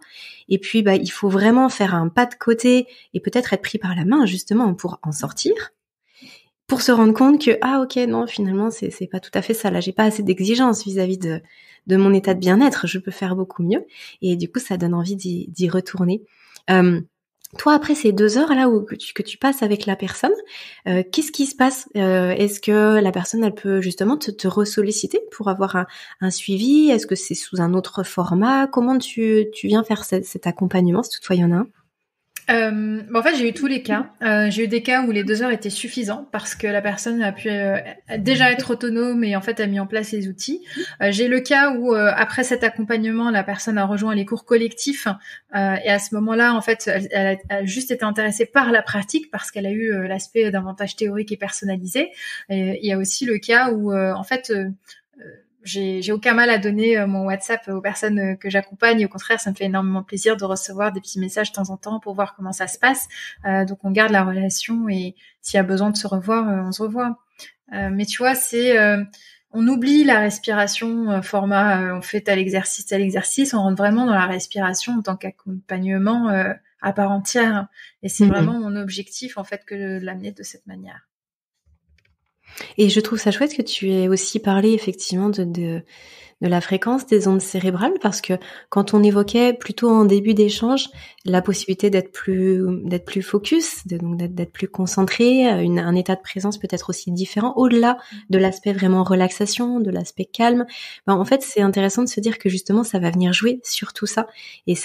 Et puis, il faut vraiment faire un pas de côté et peut-être être pris par la main, justement, pour en sortir, pour se rendre compte que, ah, ok, non, finalement, c'est pas tout à fait ça. Là, j'ai pas assez d'exigence vis-à-vis de mon état de bien-être. Je peux faire beaucoup mieux. Et du coup, ça donne envie d'y retourner. Toi, après ces 2 heures là que tu passes avec la personne, qu'est-ce qui se passe? Est-ce que la personne, elle peut justement te ressolliciter pour avoir un suivi? Est-ce que c'est sous un autre format? Comment tu viens faire cet accompagnement, si toutefois il y en a un? En fait, j'ai eu tous les cas. J'ai eu des cas où les 2 heures étaient suffisants parce que la personne a pu déjà être autonome et en fait a mis en place les outils. J'ai le cas où après cet accompagnement, la personne a rejoint les cours collectifs et à ce moment-là, en fait, elle a juste été intéressée par la pratique parce qu'elle a eu l'aspect davantage théorique et personnalisé. Et il y a aussi le cas où en fait j'ai aucun mal à donner mon WhatsApp aux personnes que j'accompagne. Et au contraire, ça me fait énormément plaisir de recevoir des petits messages de temps en temps pour voir comment ça se passe. Donc on garde la relation et s'il y a besoin de se revoir, on se revoit. Mais tu vois, on oublie la respiration format on fait tel exercice. On rentre vraiment dans la respiration en tant qu'accompagnement à part entière. Et c'est vraiment mon objectif en fait que de l'amener de cette manière. Et je trouve ça chouette que tu aies aussi parlé effectivement de la fréquence des ondes cérébrales parce que quand on évoquait plutôt en début d'échange la possibilité d'être plus focus, donc d'être plus concentré, un état de présence peut-être aussi différent au-delà de l'aspect vraiment relaxation, de l'aspect calme. En fait, c'est intéressant de se dire que justement ça va venir jouer sur tout ça et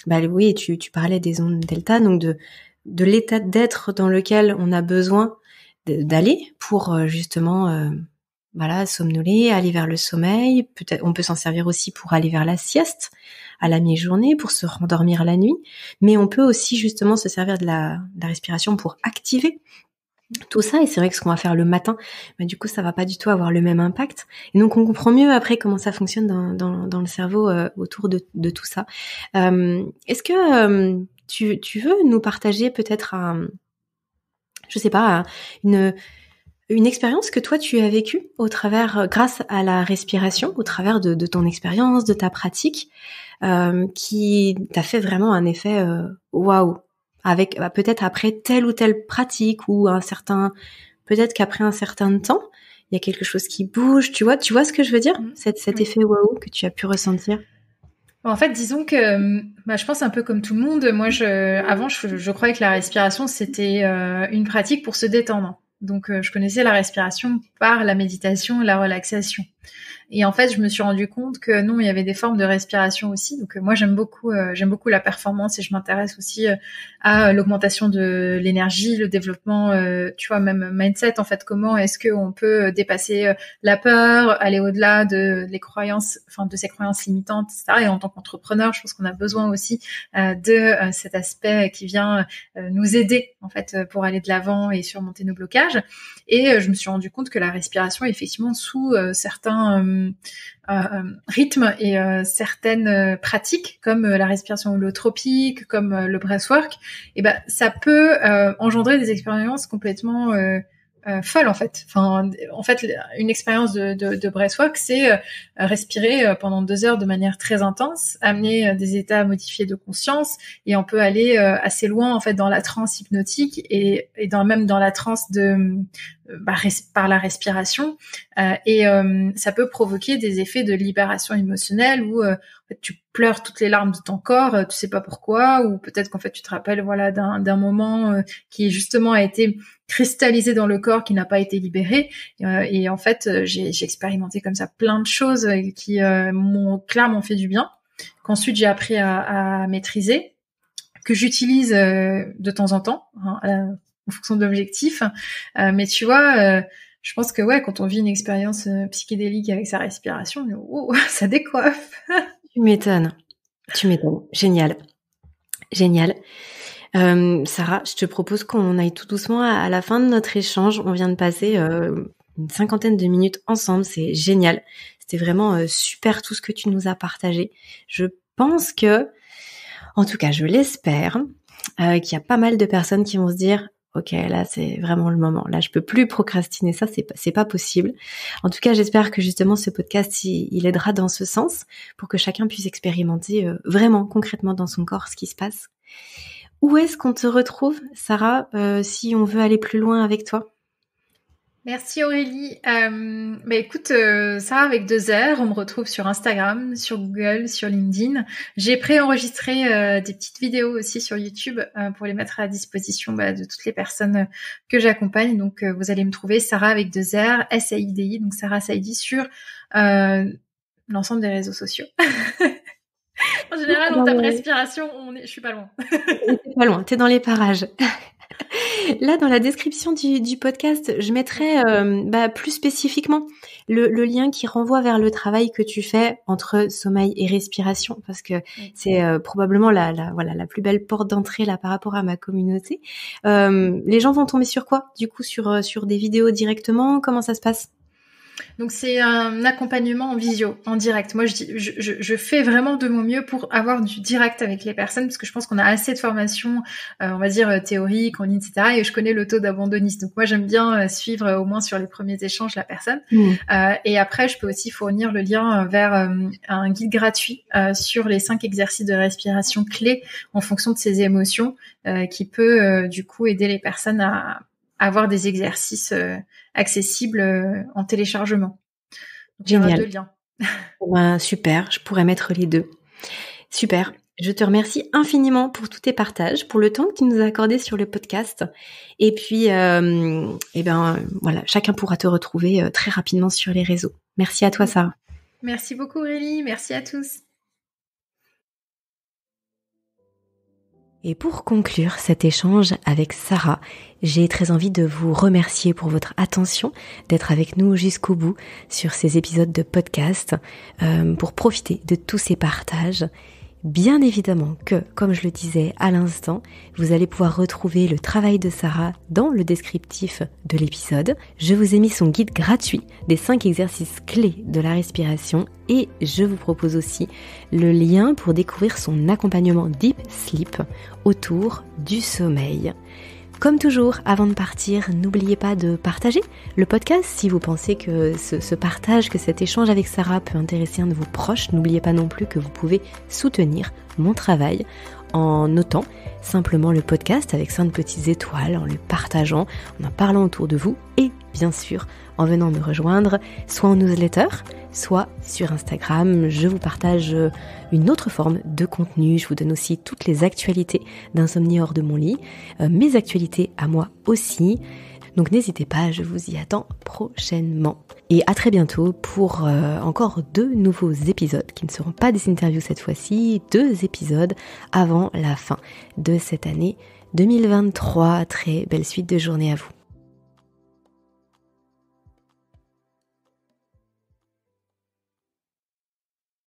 oui, tu parlais des ondes delta, donc de l'état d'être dans lequel on a besoin d'aller pour justement somnoler, aller vers le sommeil. Peut-être on peut s'en servir aussi pour aller vers la sieste à la mi-journée, pour se rendormir la nuit, mais on peut aussi justement se servir de la respiration pour activer tout ça. Et c'est vrai que ce qu'on va faire le matin, du coup ça va pas du tout avoir le même impact, et donc on comprend mieux après comment ça fonctionne dans le cerveau autour de tout ça. Est-ce que tu veux nous partager peut-être je sais pas, une expérience que toi tu as vécue grâce à la respiration, au travers de ton expérience, de ta pratique, qui t'a fait vraiment un effet waouh, avec peut-être après telle ou telle pratique ou peut-être qu'après un certain temps, il y a quelque chose qui bouge, tu vois ce que je veux dire, cet effet waouh que tu as pu ressentir. En fait, disons que je pense un peu comme tout le monde. Moi, avant, je croyais que la respiration, c'était une pratique pour se détendre. Donc, je connaissais la respiration par la méditation et la relaxation. Et en fait, je me suis rendu compte que non, il y avait des formes de respiration aussi. Donc, moi, j'aime beaucoup la performance et je m'intéresse aussi à l'augmentation de l'énergie, le développement, tu vois, même mindset. En fait, comment est-ce qu'on peut dépasser la peur, aller au-delà de ces croyances limitantes, etc. Et en tant qu'entrepreneur, je pense qu'on a besoin aussi de cet aspect qui vient nous aider en fait pour aller de l'avant et surmonter nos blocages. Et je me suis rendu compte que la respiration, effectivement, sous certains rythmes et certaines pratiques comme la respiration holotropique, comme le breathwork, ça peut engendrer des expériences complètement folle en fait. Une expérience de breathwork, c'est respirer pendant 2 heures de manière très intense, amener des états modifiés de conscience, et on peut aller assez loin en fait dans la transe hypnotique et même dans la transe par la respiration, et ça peut provoquer des effets de libération émotionnelle où en fait, tu pleures toutes les larmes de ton corps, tu sais pas pourquoi, ou peut-être qu'en fait tu te rappelles d'un moment qui justement a été cristallisé dans le corps, qui n'a pas été libéré, et en fait j'ai expérimenté comme ça plein de choses qui m'ont clairement fait du bien, qu'ensuite j'ai appris à maîtriser, que j'utilise de temps en temps, en fonction de l'objectif, mais tu vois, je pense que quand on vit une expérience psychédélique avec sa respiration, ça décoiffe. Tu m'étonnes. Génial. Sarah, je te propose qu'on aille tout doucement à la fin de notre échange. On vient de passer une 50aine de minutes ensemble, c'est génial. C'était vraiment super tout ce que tu nous as partagé. Je pense que, en tout cas, je l'espère, qu'il y a pas mal de personnes qui vont se dire ok, là c'est vraiment le moment. Là, je peux plus procrastiner ça, c'est pas possible. En tout cas, j'espère que justement ce podcast il aidera dans ce sens pour que chacun puisse expérimenter vraiment concrètement dans son corps ce qui se passe. Où est-ce qu'on te retrouve, Sarah, si on veut aller plus loin avec toi? Merci Aurélie. Écoute, Sarah avec 2 R, on me retrouve sur Instagram, sur Google, sur LinkedIn. J'ai préenregistré des petites vidéos aussi sur YouTube pour les mettre à disposition de toutes les personnes que j'accompagne. Donc vous allez me trouver Sarah avec 2 R, SAIDI, donc Sarah Saidi sur l'ensemble des réseaux sociaux. En général, on tape respiration, je suis pas loin. T'es pas loin, t'es dans les parages. Là, dans la description du podcast, je mettrai plus spécifiquement le lien qui renvoie vers le travail que tu fais entre sommeil et respiration, parce que c'est probablement la plus belle porte d'entrée là par rapport à ma communauté. Les gens vont tomber sur quoi? Du coup, sur des vidéos directement? Comment ça se passe? Donc c'est un accompagnement en visio, en direct. Moi je fais vraiment de mon mieux pour avoir du direct avec les personnes, parce que je pense qu'on a assez de formations, on va dire théoriques, en ligne, etc. Et je connais le taux d'abandonnisme. Donc moi j'aime bien suivre au moins sur les premiers échanges la personne. Et après je peux aussi fournir le lien vers un guide gratuit sur les 5 exercices de respiration clés en fonction de ses émotions, qui peut du coup aider les personnes à avoir des exercices accessibles en téléchargement. Donc, génial. il y aura 2 liens. Super, je pourrais mettre les 2. Super. Je te remercie infiniment pour tous tes partages, pour le temps que tu nous as accordé sur le podcast. Et puis, chacun pourra te retrouver très rapidement sur les réseaux. Merci à toi, Sarah. Merci beaucoup, Aurélie. Merci à tous. Et pour conclure cet échange avec Sarah, j'ai très envie de vous remercier pour votre attention, d'être avec nous jusqu'au bout sur ces épisodes de podcast, pour profiter de tous ces partages. Bien évidemment que, comme je le disais à l'instant, vous allez pouvoir retrouver le travail de Sarah dans le descriptif de l'épisode. Je vous ai mis son guide gratuit des 5 exercices clés de la respiration et je vous propose aussi le lien pour découvrir son accompagnement Deep Sleep autour du sommeil. Comme toujours, avant de partir, n'oubliez pas de partager le podcast si vous pensez que ce partage, que cet échange avec Sarah peut intéresser un de vos proches. N'oubliez pas non plus que vous pouvez soutenir mon travail en notant simplement le podcast avec 5 petites étoiles, en le partageant, en parlant autour de vous et bien sûr en venant me rejoindre soit en newsletter, soit sur Instagram. Je vous partage une autre forme de contenu. Je vous donne aussi toutes les actualités d'Insomnie hors de mon lit, mes actualités à moi aussi. Donc n'hésitez pas, je vous y attends prochainement. Et à très bientôt pour encore 2 nouveaux épisodes qui ne seront pas des interviews cette fois-ci, 2 épisodes avant la fin de cette année 2023. Très belle suite de journée à vous.